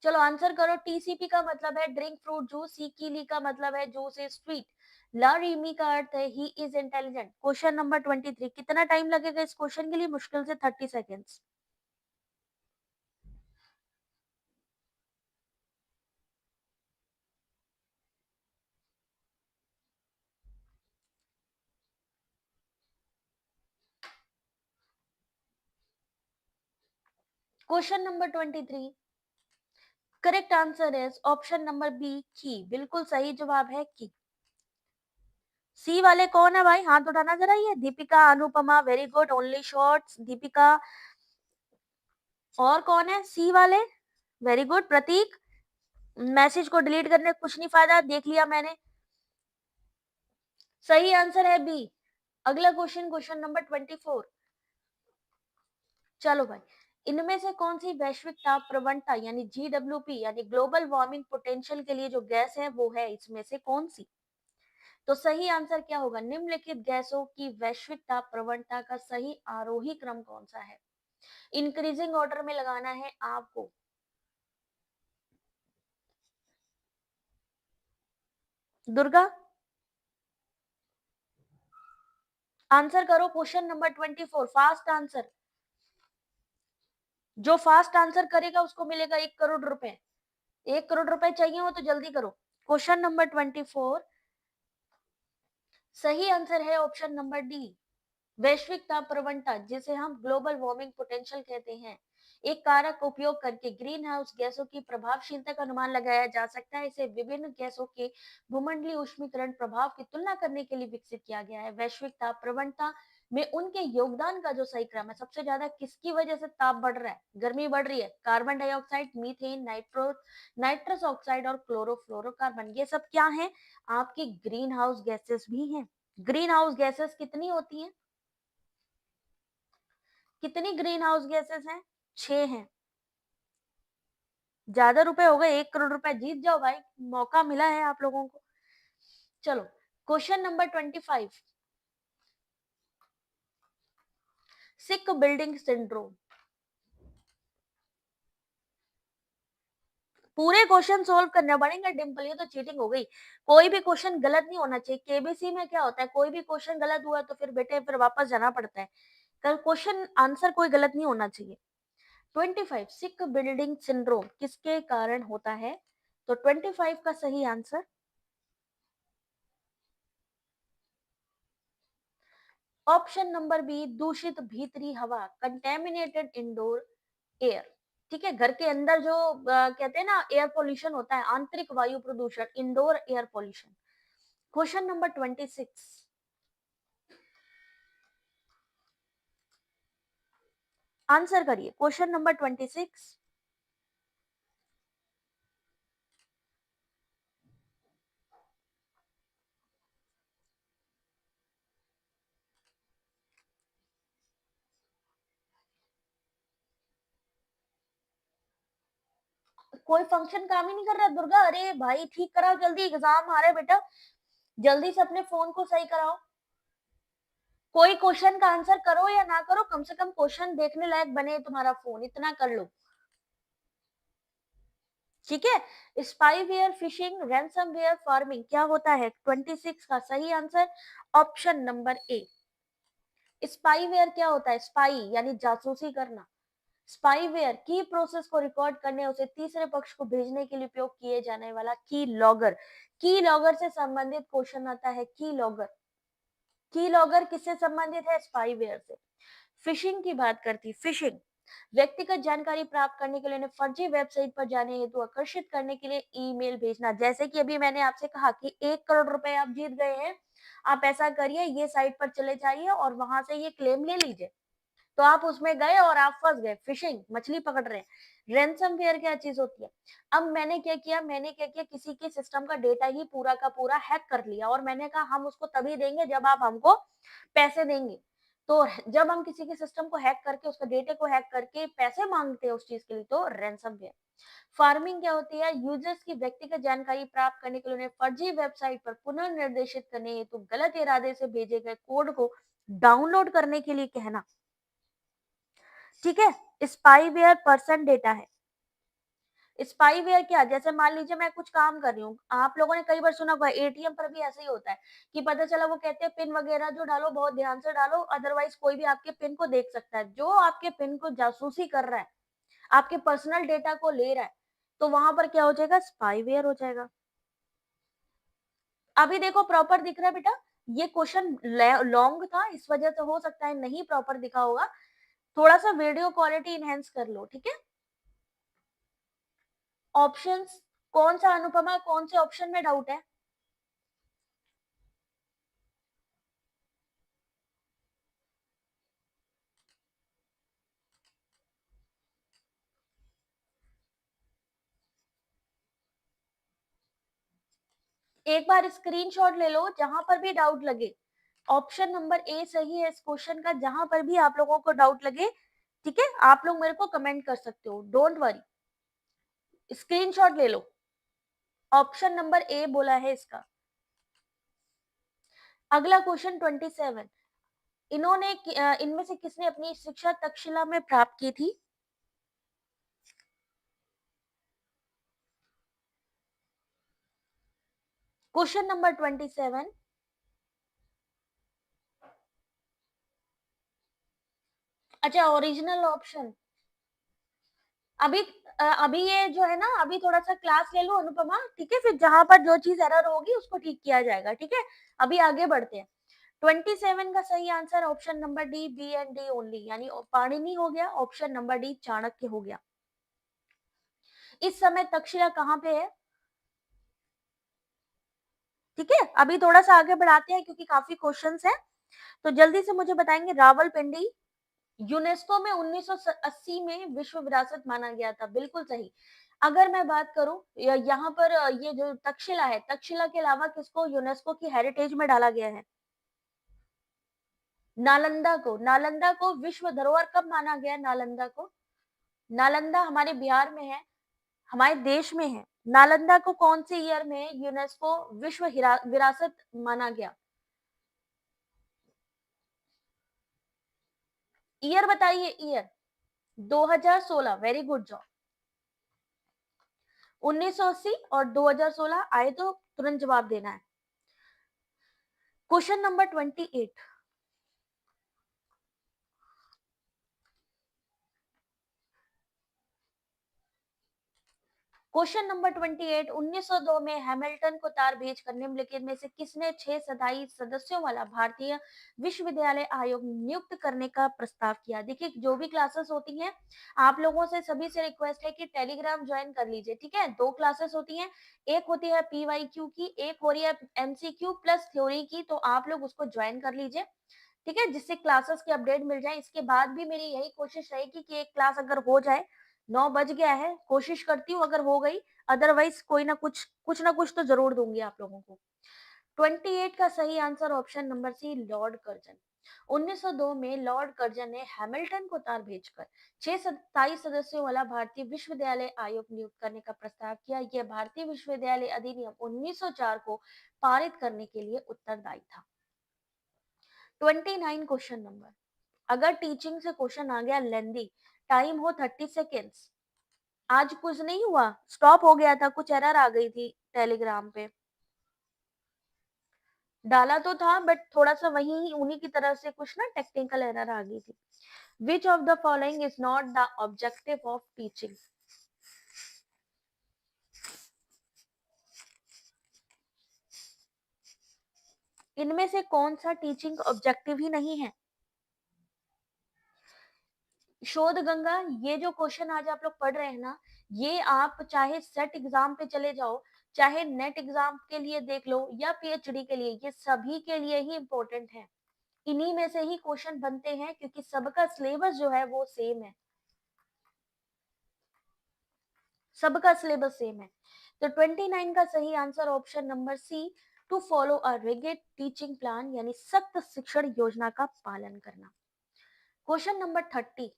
चलो आंसर करो। टीसीपी का मतलब है ड्रिंक फ्रूट जूस, सीकीली का मतलब है जूस इज स्वीट, ला रीमी का अर्थ है he is intelligent. Question number 23, कितना टाइम लगेगा इस क्वेश्चन के लिए, मुश्किल से 30 seconds. Question number 23, correct answer is option number B की, बिल्कुल सही जवाब है की। सी वाले कौन है भाई, हाथ उठाना जरा, ये Deepika, Anupama, very good, only shorts, Deepika. और कौन है सी वाले, वेरी गुड, प्रतीक। मैसेज को डिलीट करने कुछ नहीं फायदा, देख लिया मैंने, सही आंसर है बी। अगला क्वेश्चन, क्वेश्चन नंबर 24। चलो भाई, इनमें से कौन सी वैश्विक ताप प्रवणता यानी GWP यानी ग्लोबल वार्मिंग पोटेंशियल के लिए जो गैस है वो है, इसमें से कौन सी? तो सही आंसर क्या होगा, निम्नलिखित गैसों की वैश्विक ताप प्रवणता का सही आरोही क्रम कौन सा है? इंक्रीजिंग ऑर्डर में लगाना है आपको। दुर्गा, आंसर करो क्वेश्चन नंबर 24, फास्ट आंसर। जो फास्ट आंसर करेगा उसको मिलेगा 1 करोड़ रुपए। 1 करोड़ रुपए चाहिए हो तो जल्दी करो। क्वेश्चन नंबर 24, सही आंसर है ऑप्शन नंबर डी, वैश्विक ताप प्रवणता, जिसे हम ग्लोबल वार्मिंग पोटेंशियल कहते हैं, एक कारक का उपयोग करके ग्रीन हाउस गैसों की प्रभावशीलता का अनुमान लगाया जा सकता है। इसे विभिन्न गैसों के भूमंडलीय ऊष्मीकरण प्रभाव की तुलना करने के लिए विकसित किया गया है। वैश्विक ताप प्रवणता में उनके योगदान का जो सही क्रम है, सबसे ज्यादा किसकी वजह से ताप बढ़ रहा है, गर्मी बढ़ रही है? Carbon dioxide, methane, nitrous oxide और क्लोरोफ्लोरोकार्बन, ये सब क्या है? आपकी ग्रीन हाउस गैसेस भी हैं। ग्रीन हाउस गैसेस कितनी होती हैं? कितनी ग्रीन हाउस गैसेस हैं? 6 हैं। ज्यादा रुपए हो गए, 1 करोड़ रुपए जीत जाओ भाई, मौका मिला है आप लोगों को। चलो, क्वेश्चन नंबर 25, सिक बिल्डिंग सिंड्रोम। पूरे क्वेश्चन सोल्व करने पड़ेंगे डिम्पल, ये तो चीटिंग हो गई। कोई भी क्वेश्चन गलत नहीं होना चाहिए। केबीसी में क्या होता है, कोई भी क्वेश्चन गलत हुआ तो फिर बेटे फिर वापस जाना पड़ता है। कल क्वेश्चन आंसर कोई गलत नहीं होना चाहिए। 25, सिक बिल्डिंग सिंड्रोम किसके कारण होता है? तो 25 का सही आंसर ऑप्शन नंबर बी, दूषित भीतरी हवा, कंटेमिनेटेड इंडोर एयर। ठीक है, घर के अंदर जो कहते हैं ना एयर पोल्यूशन होता है, आंतरिक वायु प्रदूषण, indoor air pollution. Question number 26, answer करिए क्वेश्चन नंबर 26। कोई फंक्शन काम ही नहीं कर रहा दुर्गा, अरे भाई ठीक कराओ जल्दी, एग्जाम आ रहा है बेटा, जल्दी से अपने फोन को सही कराओ। कोई क्वेश्चन का आंसर करो या ना करो, कम से कम क्वेश्चन देखने लायक बने तुम्हारा फोन, इतना कर लो। ठीक है, स्पाईवेयर फिशिंग, रैंसमवेयर फार्मिंग क्या होता है? 26 का सही आंसर ऑप्शन नंबर ए। स्पाईवेयर क्या होता है? स्पाई यानी जासूसी करना। स्पाईवेयर की प्रोसेस को रिकॉर्ड करने, उसे तीसरे पक्ष को भेजने के लिए उपयोग किए जाने वाला की लॉगर। की लॉगर से संबंधित क्वेश्चन आता है, की लॉगर। की लॉगर किससे संबंधित है? स्पाईवेयर से। फिशिंग की बात करती, फिशिंग व्यक्तिगत जानकारी प्राप्त करने के लिए उन्हें फर्जी वेबसाइट पर जाने हेतु आकर्षित करने के लिए ईमेल भेजना। जैसे कि अभी मैंने आपसे कहा कि 1 करोड़ रुपए आप जीत गए हैं, आप ऐसा करिए, ये साइट पर चले जाइए और वहां से ये क्लेम ले लीजिए। तो आप उसमें गए और आप फंस गए, फिशिंग, मछली पकड़ रहे हैं। रैंसमवेयर क्या चीज होती है? अब मैंने क्या किया, किसी के सिस्टम का डेटा ही पूरा का पूरा हैक कर लिया और मैंने कहा हम उसको तभी देंगे जब आप हमको पैसे देंगे। तो जब हम किसी के सिस्टम को हैक करके, उसका डेटा को हैक करके पैसे मांगते हैं उस चीज के लिए, तो रैंसमवेयर। फार्मिंग क्या होती है? यूजर्स की व्यक्तिगत जानकारी प्राप्त करने के लिए उन्हें फर्जी वेबसाइट पर पुनर्निर्देशित करने हेतु गलत इरादे से भेजे गए कोड को डाउनलोड करने के लिए कहना। ठीक है, स्पाईवेयर पर्सन डेटा है। स्पाईवेयर क्या, जैसे मान लीजिए मैं कुछ काम कर रही हूँ, आप लोगों ने कई बार सुना होगा एटीएम पर भी ऐसे ही होता है कि पता चला वो कहते हैं पिन वगैरह जो डालो बहुत ध्यान से डालो, अदरवाइज कोई भी आपके पिन को देख सकता है। जो आपके पिन को जासूसी कर रहा है, आपके पर्सनल डेटा को ले रहा है, तो वहां पर क्या हो जाएगा? स्पाईवेयर हो जाएगा। अभी देखो प्रॉपर दिख रहा है बेटा, ये क्वेश्चन लॉन्ग था, इस वजह से हो सकता है नहीं प्रॉपर दिखा होगा। थोड़ा सा वीडियो क्वालिटी इनहेंस कर लो, ठीक है। ऑप्शंस कौन सा अनुपमा, कौन से ऑप्शन में डाउट है? एक बार स्क्रीनशॉट ले लो जहां पर भी डाउट लगे। ऑप्शन नंबर ए सही है इस क्वेश्चन का, जहां पर भी आप लोगों को डाउट लगे, ठीक है, आप लोग मेरे को कमेंट कर सकते हो, डोंट वरी, स्क्रीनशॉट ले लो। ऑप्शन नंबर ए बोला है इसका। अगला क्वेश्चन 27, इन्होंने इनमें से किसने अपनी शिक्षा तक्षशिला में प्राप्त की थी? क्वेश्चन नंबर 27, अच्छा ओरिजिनल ऑप्शन। अभी अभी ये जो है ना, अभी थोड़ा सा क्लास ले लो अनुपमा, ठीक है, फिर जहां पर जो चीज एरर होगी उसको ठीक किया जाएगा, ठीक है। अभी आगे बढ़ते हैं। 27 का सही answer option number D, B and D only, यानी पाणिनि हो गया, ऑप्शन नंबर डी चाणक्य हो गया। इस समय तक्षशिला कहाँ पे है? ठीक है, अभी थोड़ा सा आगे बढ़ाते हैं क्योंकि काफी क्वेश्चंस हैं, तो जल्दी से मुझे बताएंगे। रावलपिंडी यूनेस्को में 1980 में विश्व विरासत माना गया था, बिल्कुल सही। अगर मैं बात करूं यहाँ पर ये जो तक्षशिला है, तक्षशिला के अलावा किसको यूनेस्को की हेरिटेज में डाला गया है? नालंदा को। नालंदा को विश्व धरोहर कब माना गया? नालंदा को, नालंदा हमारे बिहार में है, हमारे देश में है। नालंदा को कौन से ईयर में यूनेस्को विश्व विरासत माना गया? ईयर बताइए, ईयर। 2016, very good job. 1980 और 2016 आए तो तुरंत जवाब देना है। Question number 28। क्वेश्चन नंबर 28, 1902 में हैमिल्टन को तार भेजकर निम्नलिखित में से किसने 6 स्थायी सदस्यों वाला भारतीय विश्वविद्यालय आयोग नियुक्त करने का प्रस्ताव किया? देखिए, जो भी क्लासेस होती हैं, आप लोगों से सभी से रिक्वेस्ट है कि टेलीग्राम ज्वाइन कर लीजिए, ठीक है। 2 क्लासेस होती हैं, एक होती है पीवाईक्यू की, एक हो रही है एमसीक्यू प्लस थ्योरी की, तो आप लोग उसको ज्वाइन कर लीजिए, ठीक है, जिससे क्लासेस की अपडेट मिल जाए। इसके बाद भी मेरी यही कोशिश रहेगी कि एक क्लास अगर हो जाए, 9 बज गया है, कोशिश करती हूँ अगर हो गई, अदरवाइज कोई ना कुछ तो जरूर दूंगी आप लोगों को। 28 का सही answer option number C, lord Curzon. 1902 में लॉर्ड कर्जन ने हैमिल्टन को तार भेजकर 6 27 सदस्यों वाला भारतीय विश्वविद्यालय आयोग नियुक्त करने का प्रस्ताव किया। यह भारतीय विश्वविद्यालय अधिनियम 1904 को पारित करने के लिए उत्तरदायी था। 29 क्वेश्चन नंबर, अगर टीचिंग से क्वेश्चन आ गया लेंदी, टाइम हो 30 सेकेंड्स। आज कुछ नहीं हुआ, स्टॉप हो गया था, कुछ एरर आ गई थी टेलीग्राम पे, डाला तो था बट थोड़ा सा वही उन्हीं की तरफ से कुछ ना टेक्निकल एरर आ गई थी। विच of the following is not the objective of teaching? इनमें से कौन सा टीचिंग ऑब्जेक्टिव ही नहीं है? शोध गंगा, ये जो क्वेश्चन आज आप लोग पढ़ रहे हैं ना, ये आप चाहे सेट एग्जाम पे चले जाओ, चाहे नेट एग्जाम के लिए देख लो, या पीएचडी के लिए, ये सभी के लिए ही इंपॉर्टेंट है। इन्हीं में से ही क्वेश्चन बनते हैं क्योंकि सबका सिलेबस जो है वो सेम है, सबका सिलेबस सेम है। तो 29 का सही answer option number C, to follow a rigid teaching plan, यानी सख्त शिक्षण योजना का पालन करना। क्वेश्चन नंबर 30,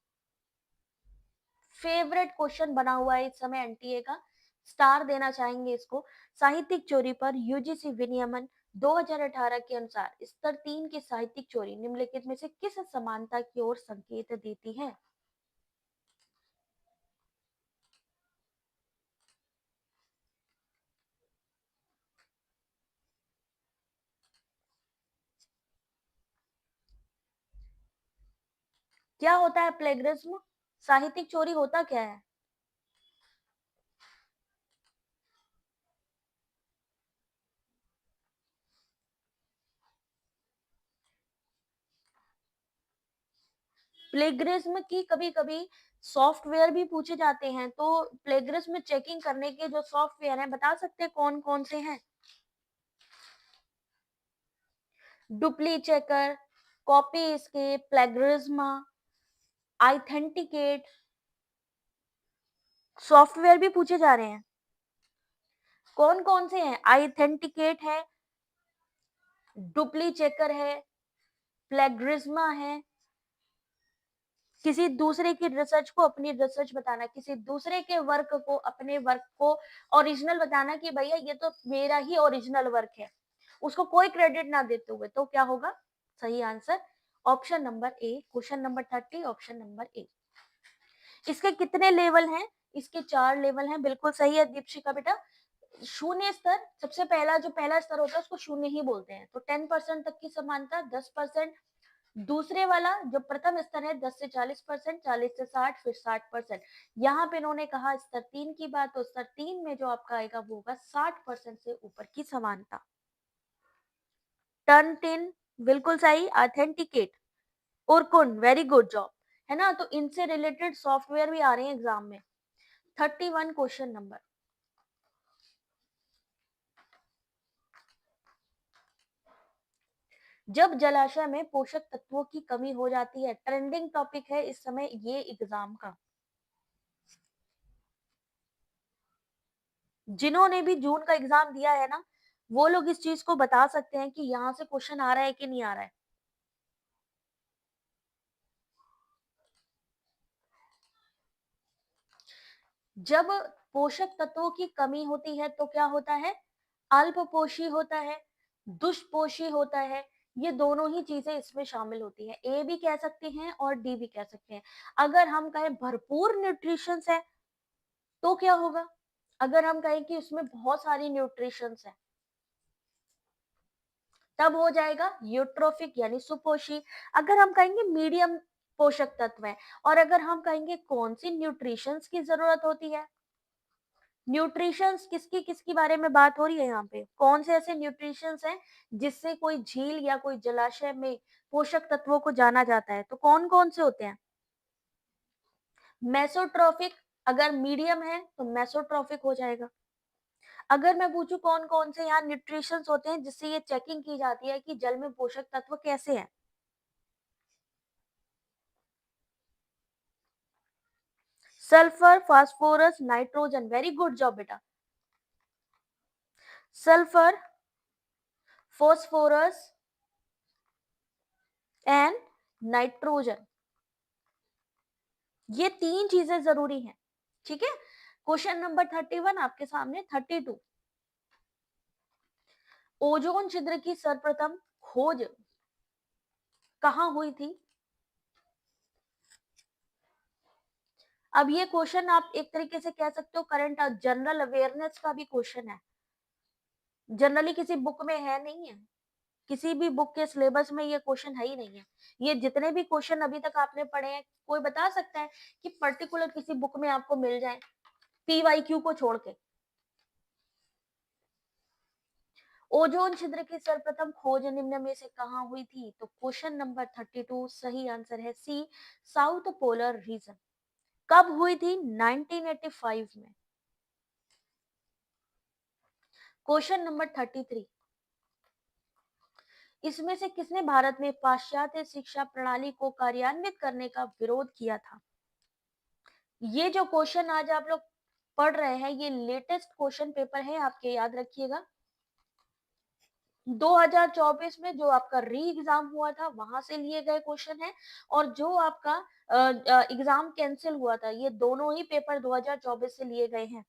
फेवरेट क्वेश्चन बना हुआ है इस समय एनटीए का, स्टार देना चाहेंगे इसको। साहित्यिक चोरी पर यूजीसी विनियमन 2018 के अनुसार स्तर 3 की साहित्यिक चोरी निम्नलिखित में से किस समानता की ओर संकेत देती है? क्या होता है प्लेगरिज्म? साहित्यिक चोरी होता क्या है? प्लेगरिज्म की कभी कभी सॉफ्टवेयर भी पूछे जाते हैं, तो प्लेगरिज्म चेकिंग करने के जो सॉफ्टवेयर हैं, बता सकते हैं कौन कौन से हैं? Duplichecker, Copyscape, plagiarism, iThenticate, software भी पूछे जा रहे हैं। कौन कौन से हैं? आइथेंटिकेट है, डुप्ली चेकर है, प्लेगरिज्मा है, किसी दूसरे की रिसर्च को अपनी रिसर्च बताना, किसी दूसरे के वर्क को अपने वर्क को ओरिजिनल बताना कि भैया ये तो मेरा ही ओरिजिनल वर्क है, उसको कोई क्रेडिट ना देते हुए, तो क्या होगा सही आंसर? ऑप्शन नंबर ए, क्वेश्चन नंबर 30, ऑप्शन नंबर ए। इसके कितने लेवल हैं? इसके 4 लेवल हैं, बिल्कुल सही है दीपशिका बेटा। शून्य स्तर, सबसे पहला जो पहला स्तर होता है उसको शून्य ही बोलते हैं, तो 10% तक की समानता, 10%। दूसरे वाला जो प्रथम स्तर है 10 से 40%, 40 से 60, फिर 60%। यहाँ पे इन्होंने कहा स्तर 3 की बात, तो स्तर 3 में जो आपका आएगा वो होगा 60% से ऊपर की समानता। टर्न 10 बिल्कुल सही, ऑथेंटिकेट, उरकुन, वेरी गुड जॉब, है ना? तो इनसे रिलेटेड सॉफ्टवेयर भी आ रहे हैं एग्जाम में। 31 क्वेश्चन नंबर। जब जलाशय में पोषक तत्वों की कमी हो जाती है, ट्रेंडिंग टॉपिक है इस समय ये एग्जाम का। जिन्होंने भी जून का एग्जाम दिया है ना, वो लोग इस चीज को बता सकते हैं कि यहाँ से क्वेश्चन आ रहा है कि नहीं आ रहा है। जब पोषक तत्वों की कमी होती है तो क्या होता है? अल्पपोषी होता है, दुष्पोषी होता है। ये दोनों ही चीजें इसमें शामिल होती है। ए भी कह सकते हैं और डी भी कह सकते हैं। अगर हम कहें भरपूर न्यूट्रिशंस है तो क्या होगा? अगर हम कहें कि उसमें बहुत सारी न्यूट्रिशंस है, तब हो जाएगा यूट्रोफिक यानी सुपोषी। अगर हम कहेंगे मीडियम पोषक तत्व है, और अगर हम कहेंगे कौन सी न्यूट्रिशंस की जरूरत होती है, न्यूट्रिशंस किसकी किसकी बारे में बात हो रही है यहाँ पे? कौन से ऐसे न्यूट्रिशंस हैं जिससे कोई झील या कोई जलाशय में पोषक तत्वों को जाना जाता है? तो कौन कौन से होते हैं? मेसोट्रॉफिक, अगर मीडियम है तो मेसोट्रॉफिक हो जाएगा। अगर मैं पूछूं कौन कौन से यहाँ न्यूट्रिशंस होते हैं जिससे ये चेकिंग की जाती है कि जल में पोषक तत्व कैसे हैं? Sulphur, phosphorus, nitrogen, very good job बेटा। सल्फर, फास्फोरस एंड नाइट्रोजन, ये तीन चीजें जरूरी हैं। ठीक है। क्वेश्चन नंबर 31 आपके सामने। 32, ओजोन छिद्र की सर्वप्रथम खोज कहाँ हुई थी? अब ये क्वेश्चन आप एक तरीके से कह सकते हो करंट जनरल अवेयरनेस का भी क्वेश्चन है। जनरली किसी बुक में है नहीं है, किसी भी बुक के सिलेबस में ये क्वेश्चन है ही नहीं है। ये जितने भी क्वेश्चन अभी तक आपने पढ़े हैं, कोई बता सकता है कि पर्टिकुलर किसी बुक में आपको मिल जाए, पीवाईक्यू को छोड़ के? ओजोन छिद्र की सर्वप्रथम खोज निम्न में से कहाँ हुई थी? तो क्वेश्चन नंबर 32 सही आंसर है सी, साउथ पोलर रीजन। कब हुई थी? 1985 में। क्वेश्चन नंबर 33, इसमें से किसने भारत में पाश्चात्य शिक्षा प्रणाली को कार्यान्वित करने का विरोध किया था? ये जो क्वेश्चन आज आप लोग पढ़ रहे हैं, ये लेटेस्ट क्वेश्चन पेपर है आपके, याद रखिएगा। 2024 में जो आपका री एग्जाम हुआ था वहां से लिए गए क्वेश्चन है, और जो आपका एग्जाम कैंसिल हुआ था, ये दोनों ही पेपर 2024 से लिए गए हैं।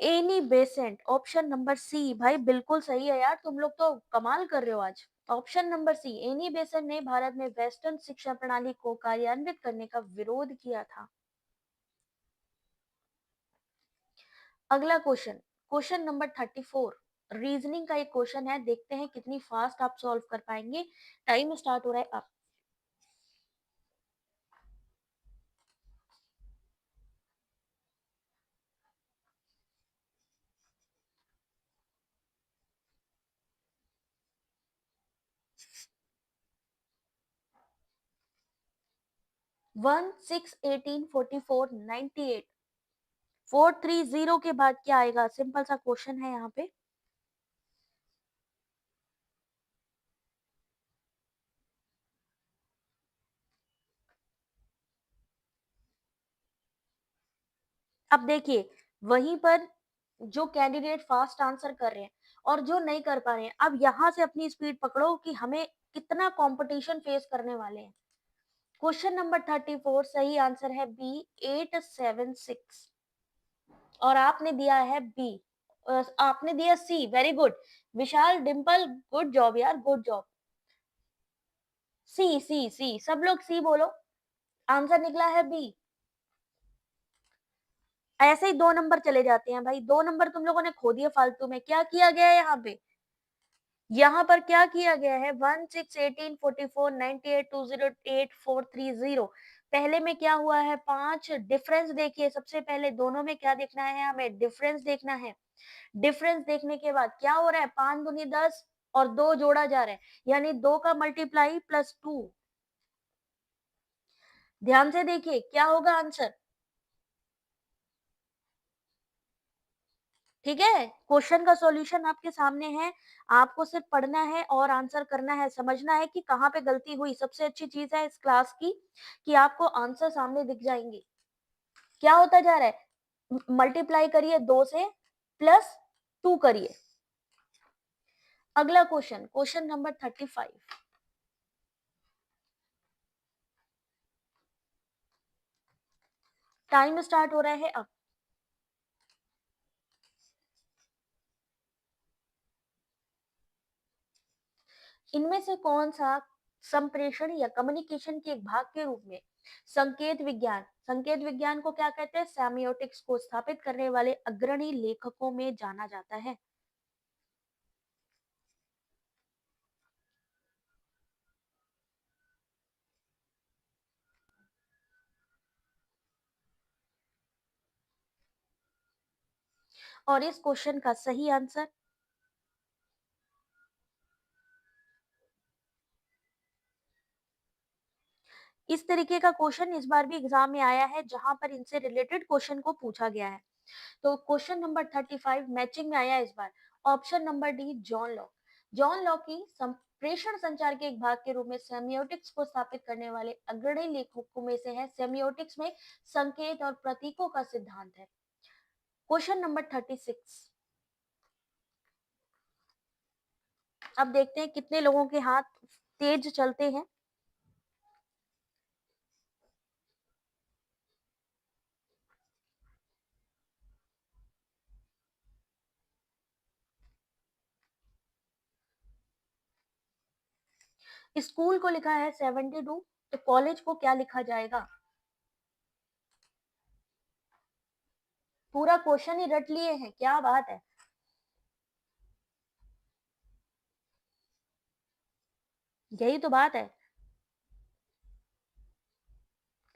Annie Besant, option number C. भाई बिल्कुल सही है यार, तुम लोग तो कमाल कर रहे हो आज। Option number C, Annie Besant ने भारत में वेस्टर्न शिक्षा प्रणाली को कार्यान्वित करने का विरोध किया था। अगला क्वेश्चन, क्वेश्चन नंबर 34, रीजनिंग का एक क्वेश्चन है, देखते हैं कितनी फास्ट आप सॉल्व कर पाएंगे। टाइम स्टार्ट हो रहा है अब। 16, 18, 44, 98, 430 के बाद क्या आएगा? सिंपल सा क्वेश्चन है यहाँ पे। अब देखिए, वहीं पर जो कैंडिडेट फास्ट आंसर कर रहे हैं और जो नहीं कर पा रहे हैं, अब यहाँ से अपनी स्पीड पकड़ो कि हमें कितना कंपटीशन फेस करने वाले हैं। क्वेश्चन नंबर 34 सही आंसर है बी, 876, और आपने दिया है बी, आपने दिया सी, वेरी गुड। विशाल, डिंपल, गुड जॉब यार, गुड जॉब। सी सी सी, सब लोग सी बोलो। आंसर निकला है बी। ऐसे ही 2 नंबर चले जाते हैं भाई, 2 नंबर तुम लोगों ने खो दिए फालतू में। क्या किया गया है यहाँ पे? यहाँ पर क्या किया गया है? 16, 18, 44, 98, 208, 430। पहले में क्या हुआ है? 5 डिफरेंस देखिए, सबसे पहले दोनों में क्या देखना है? हमें डिफरेंस देखना है। डिफरेंस देखने के बाद क्या हो रहा है? 5 दूनी 10, और 2 जोड़ा जा रहा है, यानी 2 का मल्टीप्लाई प्लस 2। ध्यान से देखिए क्या होगा आंसर। ठीक है, क्वेश्चन का सॉल्यूशन आपके सामने है, आपको सिर्फ पढ़ना है और आंसर करना है, समझना है कि कहाँ पे गलती हुई। सबसे अच्छी चीज है इस क्लास की कि आपको आंसर सामने दिख जाएंगे। क्या होता जा रहा है, मल्टीप्लाई करिए 2 से प्लस 2 करिए। अगला question, question number 35। Time start हो रहा है अब। इनमें से कौन सा संप्रेषण या कम्युनिकेशन के एक भाग के रूप में संकेत विज्ञान को क्या कहते हैं, सेमियोटिक्स को स्थापित करने वाले अग्रणी लेखकों में जाना जाता है। और इस क्वेश्चन का सही आंसर, इस तरीके का क्वेश्चन इस बार भी एग्जाम में आया है जहां पर इनसे रिलेटेड क्वेश्चन को पूछा गया है। तो क्वेश्चन नंबर 35 मैचिंग में आया इस बार। Option number D, John Locke. John Locke की संप्रेषण संचार के एक भाग के रूप में सेमियोटिक्स को स्थापित करने वाले अग्रणी लेखकों में से है। सेमियोटिक्स में संकेत और प्रतीकों का सिद्धांत है। Question number 36। अब देखते हैं कितने लोगों के हाथ तेज चलते हैं। स्कूल को लिखा है 72, तो कॉलेज को क्या लिखा जाएगा। पूरा क्वेश्चन ही रट लिए हैं, क्या बात है। यही तो बात है,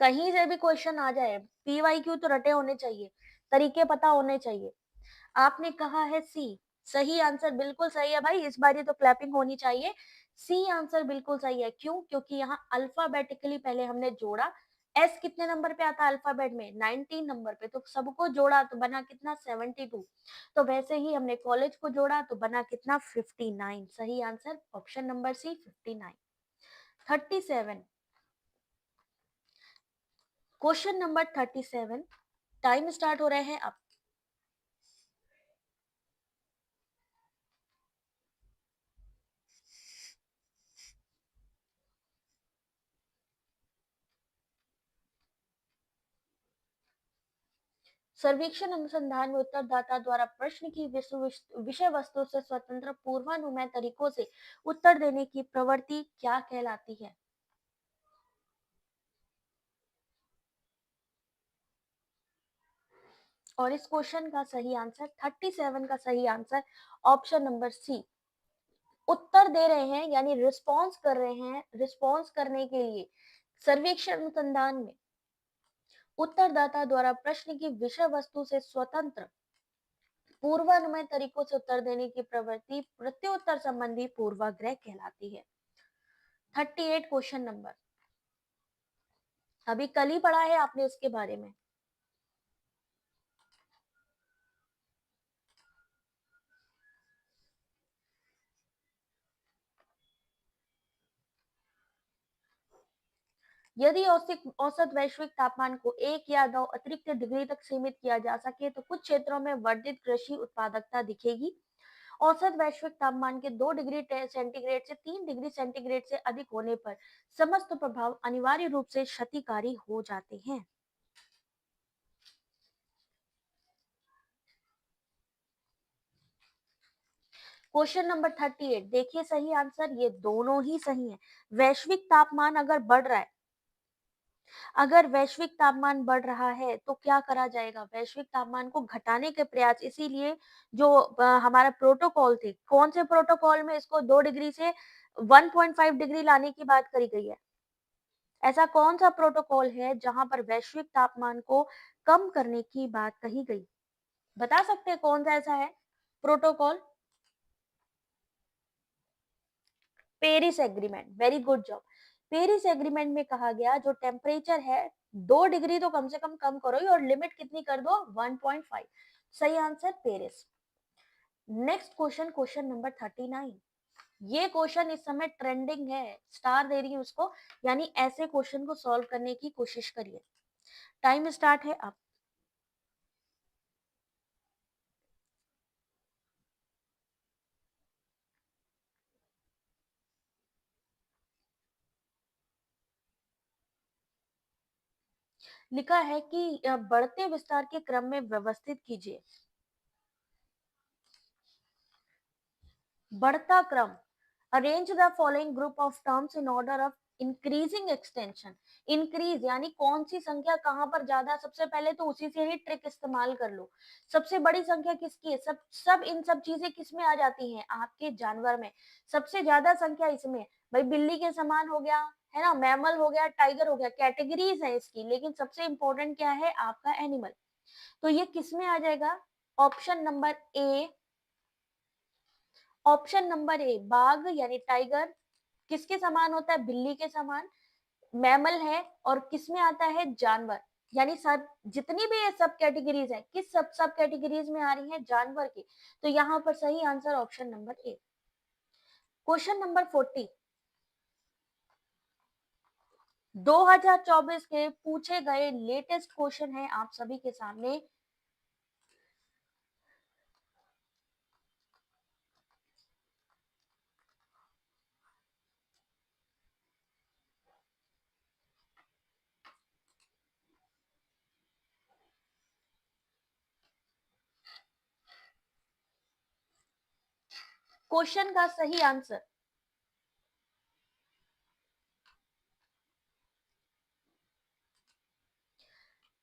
कहीं से भी क्वेश्चन आ जाए, पीवाईक्यू तो रटे होने चाहिए, तरीके पता होने चाहिए। आपने कहा है सी, सही आंसर बिल्कुल सही है भाई, इस बार ये तो क्लैपिंग होनी चाहिए। सी आंसर बिल्कुल सही है, क्यों, क्योंकि यहाँ अल्फाबेटिकली पहले हमने जोड़ा। एस कितने नंबर पे आता है अल्फाबेट में, 19 नंबर पे, तो सबको जोड़ा तो बना कितना, 72। तो वैसे ही हमने कॉलेज को जोड़ा तो बना कितना, 59। सही answer option number C, 59। 37, question number 37। Time start हो रहे हैं अब। सर्वेक्षण अनुसंधान में उत्तरदाता द्वारा प्रश्न की विषय वस्तु से स्वतंत्र पूर्वानुमेय तरीकों से उत्तर देने की प्रवृत्ति क्या कहलाती है। और इस क्वेश्चन का सही आंसर, 37 का सही आंसर ऑप्शन नंबर सी। उत्तर दे रहे हैं यानी रिस्पॉन्स कर रहे हैं, रिस्पॉन्स करने के लिए सर्वेक्षण अनुसंधान में उत्तरदाता द्वारा प्रश्न की विषय वस्तु से स्वतंत्र पूर्वानुमेय तरीकों से उत्तर देने की प्रवृत्ति प्रत्युत्तर संबंधी पूर्वाग्रह कहलाती है। 38 क्वेश्चन नंबर, अभी कल ही पढ़ा है आपने इसके बारे में। यदि औसत वैश्विक तापमान को 1 या 2 अतिरिक्त डिग्री तक सीमित किया जा सके तो कुछ क्षेत्रों में वर्धित कृषि उत्पादकता दिखेगी। औसत वैश्विक तापमान के 2 डिग्री सेंटीग्रेड से 3 डिग्री सेंटीग्रेड से अधिक होने पर समस्त प्रभाव अनिवार्य रूप से क्षतिकारी हो जाते हैं। क्वेश्चन नंबर 38, देखिए सही आंसर, ये दोनों ही सही है। वैश्विक तापमान अगर बढ़ रहा है, अगर वैश्विक तापमान बढ़ रहा है तो क्या करा जाएगा, वैश्विक तापमान को घटाने के प्रयास, इसीलिए जो हमारा प्रोटोकॉल थे, कौन से प्रोटोकॉल में इसको 2 डिग्री से 1.5 डिग्री लाने की बात करी गई है। ऐसा कौन सा प्रोटोकॉल है जहां पर वैश्विक तापमान को कम करने की बात कही गई, बता सकते हैं कौन सा ऐसा है protocol. Paris agreement, very good job. Paris agreement में कहा गया जो टेम्परेचर है 2 डिग्री तो कम से कम करो ही, और लिमिट कितनी कर दो 1.5। सही answer Paris. Next question, question number 39। ये क्वेश्चन इस समय ट्रेंडिंग है, स्टार दे रही है उसको, यानी ऐसे क्वेश्चन को सॉल्व करने की कोशिश करिए। टाइम स्टार्ट है अब। लिखा है कि बढ़ते विस्तार के क्रम में व्यवस्थित कीजिए। बढ़ता क्रम, arrange the following group of terms in order of increasing extension. Increase यानी कौन सी संख्या कहां पर ज्यादा, सबसे पहले तो उसी से ही ट्रिक इस्तेमाल कर लो। सबसे बड़ी संख्या किसकी है, सब इन सब चीजें किस में आ जाती हैं, आपके जानवर में। सबसे ज्यादा संख्या इसमें, भाई बिल्ली के समान हो गया, है ना, मैमल हो गया, टाइगर हो गया, कैटेगरीज है इसकी, लेकिन सबसे इंपॉर्टेंट क्या है आपका एनिमल। तो ये किस में आ जाएगा, option number A. Option number ए, बाघ यानी टाइगर किसके समान होता है, बिल्ली के समान। मैमल है, और किस में आता है, जानवर। यानी सब जितनी भी ये सब कैटेगरीज है, किस सब सब कैटेगरीज में आ रही है, जानवर की। तो यहाँ पर सही आंसर ऑप्शन नंबर ए। क्वेश्चन नंबर 40, 2024 के पूछे गए लेटेस्ट क्वेश्चन है आप सभी के सामने। क्वेश्चन का सही आंसर,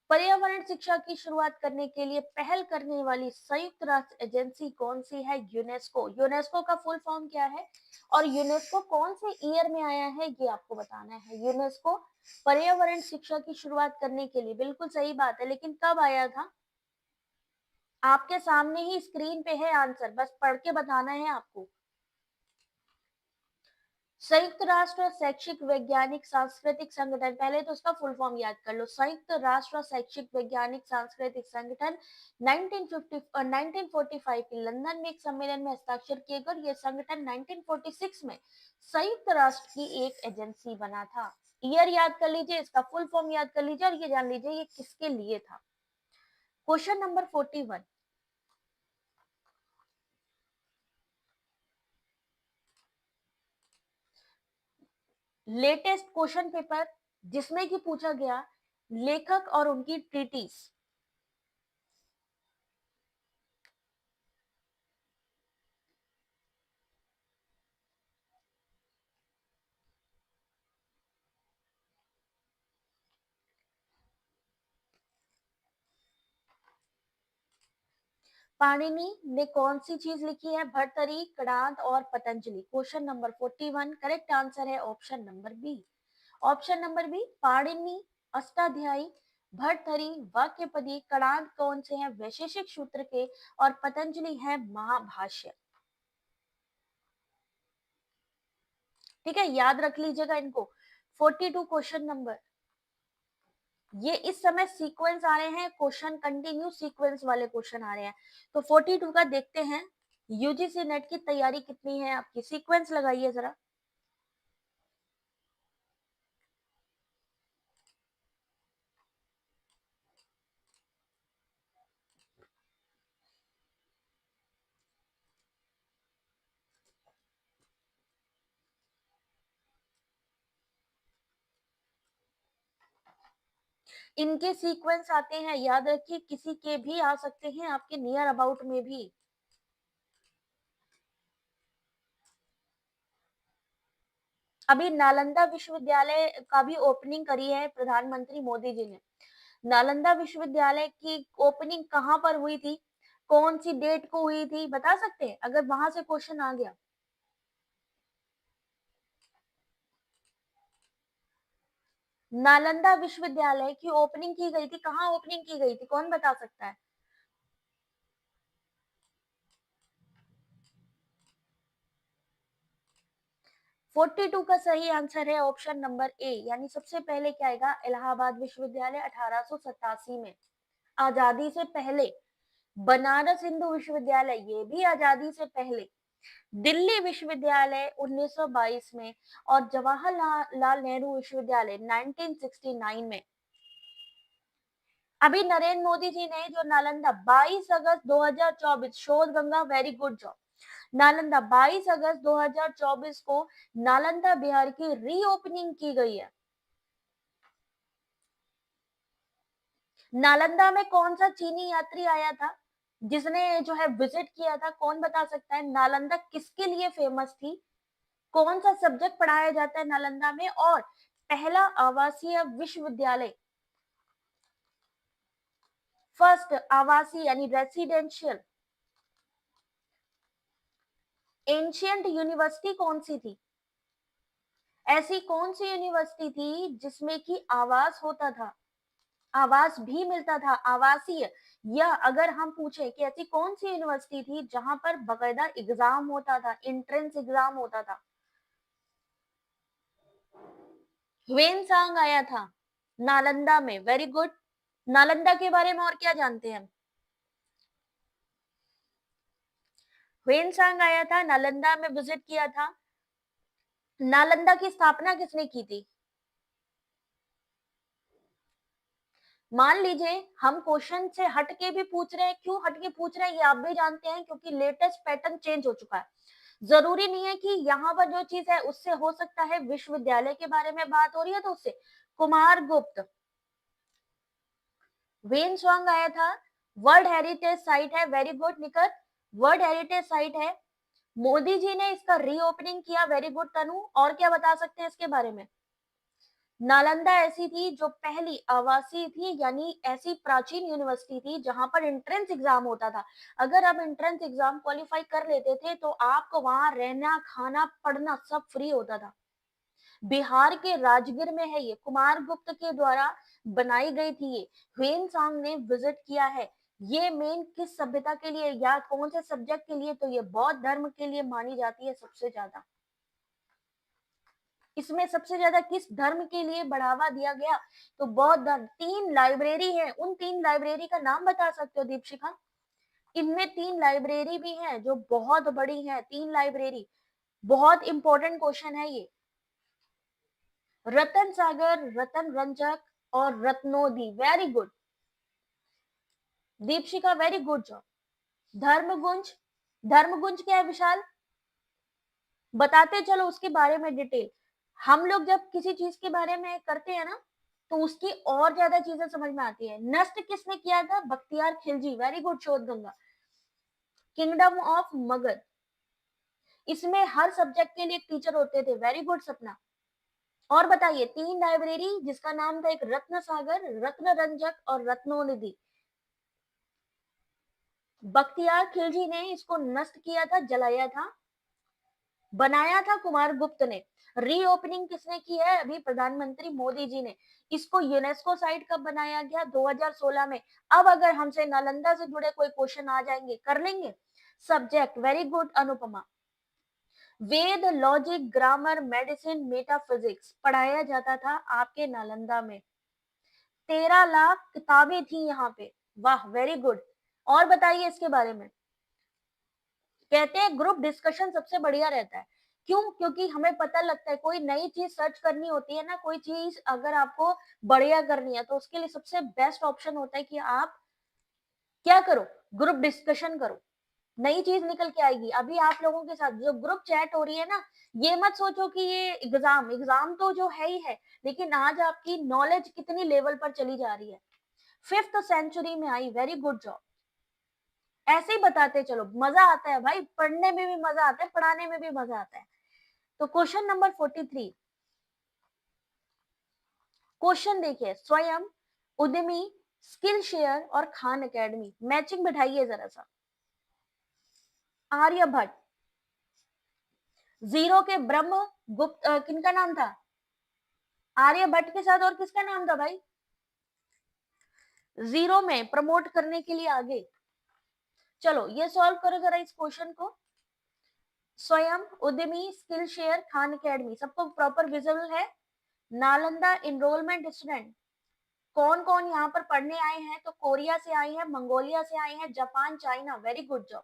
पर्यावरण शिक्षा की शुरुआत करने के लिए पहल करने वाली संयुक्त राष्ट्र एजेंसी कौन सी है, यूनेस्को। यूनेस्को का फुल फॉर्म क्या है, और यूनेस्को कौन से ईयर में आया है, ये आपको बताना है। यूनेस्को पर्यावरण शिक्षा की शुरुआत करने के लिए, बिल्कुल सही बात है, लेकिन कब आया था, आपके सामने ही स्क्रीन पे है आंसर, बस पढ़ के बताना है आपको। संयुक्त राष्ट्र शैक्षिक वैज्ञानिक सांस्कृतिक संगठन, पहले तो उसका फुल फॉर्म याद कर लो, संयुक्त राष्ट्र शैक्षिक वैज्ञानिक सांस्कृतिक संगठन। 1945 के लंदन में एक सम्मेलन में हस्ताक्षर किए गए, ये संगठन 1946 में संयुक्त राष्ट्र की एक एजेंसी बना था। ईयर याद कर लीजिए, इसका फुल फॉर्म याद कर लीजिए, और ये जान लीजिए ये किसके लिए था। Question number 41, latest question paper जिसमें कि पूछा गया लेखक और उनकी ट्रीटीज। पाणिनि ने कौन सी चीज लिखी है, भर्तरी, कणाद और Patanjali. Question number 41, correct answer है option number B. Option number B, Panini Ashtadhyayi, Bhartrihari Vakyapadiya, Kanada कौन से हैं, वैशेषिक सूत्र के, और पतंजलि है महाभाष्य। ठीक है, याद रख लीजिएगा इनको। 42 क्वेश्चन नंबर, ये इस समय सीक्वेंस आ रहे हैं क्वेश्चन, कंटिन्यू सीक्वेंस वाले क्वेश्चन आ रहे हैं। तो 42 का देखते हैं, यूजीसी नेट की तैयारी कितनी है आपकी, सीक्वेंस लगाइए जरा। इनके सीक्वेंस आते हैं, याद रखिए, किसी के भी आ सकते हैं, आपके नियर अबाउट में भी। अभी नालंदा विश्वविद्यालय का भी ओपनिंग करी है प्रधानमंत्री मोदी जी ने। नालंदा विश्वविद्यालय की ओपनिंग कहां पर हुई थी, कौन सी डेट को हुई थी, बता सकते हैं अगर वहां से क्वेश्चन आ गया। नालंदा विश्वविद्यालय की ओपनिंग की गई थी, कहाँ ओपनिंग की गई थी, कौन बता सकता है। 42 का सही आंसर है ऑप्शन नंबर ए, यानी सबसे पहले क्या आएगा, इलाहाबाद विश्वविद्यालय 1887 में, आजादी से पहले। बनारस हिंदू विश्वविद्यालय, ये भी आजादी से पहले। दिल्ली विश्वविद्यालय 1922 में, और जवाहरलाल लाल नेहरू विश्वविद्यालय 1969 में। अभी नरेंद्र मोदी जी ने जो नालंदा 22 अगस्त 2024, शोध Ganga, very good job. Nalanda 22 अगस्त 2024 को नालंदा बिहार की रीओपनिंग की गई है। नालंदा में कौन सा चीनी यात्री आया था जिसने जो है विजिट किया था, कौन बता सकता है? नालंदा किसके लिए फेमस थी? कौन सा सब्जेक्ट पढ़ाया जाता है नालंदा में? और पहला आवासीय विश्वविद्यालय, फर्स्ट आवासीय यानी रेसिडेंशियल एंशियंट यूनिवर्सिटी कौन सी थी? ऐसी कौन सी यूनिवर्सिटी थी जिसमें कि आवास होता था, आवास भी मिलता था, आवासीय? या अगर हम पूछे कि ऐसी कौन सी यूनिवर्सिटी थी जहां पर बाकायदा एग्जाम होता था, एंट्रेंस एग्जाम होता था? ह्वेनसांग आया था नालंदा में, वेरी गुड। नालंदा के बारे में और क्या जानते हैं हम? ह्वेनसांग आया था, नालंदा में विजिट किया था। नालंदा की स्थापना किसने की थी? मान लीजिए हम क्वेश्चन से हट के भी पूछ रहे हैं, क्यों हट के पूछ रहे हैं ये आप भी जानते हैं, क्योंकि लेटेस्ट पैटर्न चेंज हो चुका है। जरूरी नहीं है कि यहाँ पर जो चीज है उससे, हो सकता है विश्वविद्यालय के बारे में बात हो रही है तो उससे। कुमार गुप्त, वेन स्वांग आया था, वर्ल्ड हेरिटेज साइट है, वेरी गुड निकट, वर्ल्ड हेरिटेज साइट है। मोदी जी ने इसका रीओपनिंग किया, वेरी गुड तनु। और क्या बता सकते हैं इसके बारे में? नालंदा ऐसी थी जो पहली आवासीय थी, यानी ऐसी प्राचीन यूनिवर्सिटी थी जहां पर एंट्रेंस एग्जाम होता था। अगर आप एंट्रेंस एग्जाम क्वालिफाई कर लेते थे तो आपको वहां रहना, खाना, पढ़ना सब फ्री होता था। बिहार के राजगीर में है ये, कुमार गुप्त के द्वारा बनाई गई थी ये। ह्वेनसांग ने विजिट किया है। ये मेन किस सभ्यता के लिए या कौन से सब्जेक्ट के लिए? तो ये बौद्ध धर्म के लिए मानी जाती है सबसे ज्यादा। इसमें सबसे ज्यादा किस धर्म के लिए बढ़ावा दिया गया? तो बौद्ध धर्म। 3 लाइब्रेरी है, उन 3 लाइब्रेरी का नाम बता सकते हो दीपशिखा? इनमें 3 लाइब्रेरी भी हैं जो बहुत बड़ी हैं, 3 लाइब्रेरी। बहुत इंपॉर्टेंट क्वेश्चन है ये। रतन सागर, रतन रंजक और रत्नोदी, very good Deepshikha, very good job. धर्मगुंज, धर्मगुंज क्या है विशाल? बताते चलो उसके बारे में डिटेल। हम लोग जब किसी चीज के बारे में करते हैं ना तो उसकी और ज्यादा चीजें समझ में आती है। नष्ट किसने किया था? बख्तियार खिलजी, वेरी गुड शोध गंगा। किंगडम ऑफ मगध, इसमें हर सब्जेक्ट के लिए एक टीचर होते थे, वेरी गुड सपना। और बताइए 3 लाइब्रेरी जिसका नाम था, एक रत्न सागर, रत्न रंजक और रत्नोनिधि। बख्तियार खिलजी ने इसको नष्ट किया था, जलाया था। बनाया था कुमार गुप्त ने। रीओपनिंग किसने की है? अभी प्रधानमंत्री मोदी जी ने। इसको यूनेस्को साइट कब बनाया गया? 2016 में। अब अगर हमसे नालंदा से जुड़े कोई क्वेश्चन आ जाएंगे, कर लेंगे। Subject, very good Anupama. Veda, logic, grammar, medicine, metaphysics पढ़ाया जाता था आपके नालंदा में। 13 लाख किताबें थी यहाँ पे, वाह वेरी गुड। और बताइए इसके बारे में। कहते हैं ग्रुप डिस्कशन सबसे बढ़िया रहता है। क्यों? क्योंकि हमें पता लगता है, कोई नई चीज सर्च करनी होती है ना, कोई चीज अगर आपको बढ़िया करनी है तो उसके लिए सबसे बेस्ट ऑप्शन होता है कि आप क्या करो, ग्रुप डिस्कशन करो। नई चीज निकल के आएगी। अभी आप लोगों के साथ जो ग्रुप चैट हो रही है ना, ये मत सोचो कि ये एग्जाम एग्जाम तो जो है ही है, लेकिन आज आपकी नॉलेज कितनी लेवल पर चली जा रही है। 5th सेंचुरी में आई, वेरी गुड जॉब। ऐसे ही बताते चलो, मजा आता है भाई, पढ़ने में भी मजा आता है, पढ़ाने में भी मजा आता है। तो क्वेश्चन नंबर 43, क्वेश्चन देखिए, स्वयं, उद्यमी, स्किल शेयर और खान एकेडमी, मैचिंग बिठाइए जरा सा। आर्यभट्ट, जीरो के ब्रह्म गुप्त, किनका नाम था? आर्यभट्ट के साथ और किसका नाम था भाई? जीरो में प्रमोट करने के लिए आगे। चलो ये सॉल्व करो जरा इस क्वेश्चन को। स्वयं, उद्यमी, स्किल शेयर, खान अकेडमी, सबको प्रॉपर विजिबल है? नालंदा इनरोलमेंट स्टूडेंट, कौन कौन यहाँ पर पढ़ने आए हैं? तो कोरिया से आए हैं, मंगोलिया से आए हैं, Japan, China, very good job.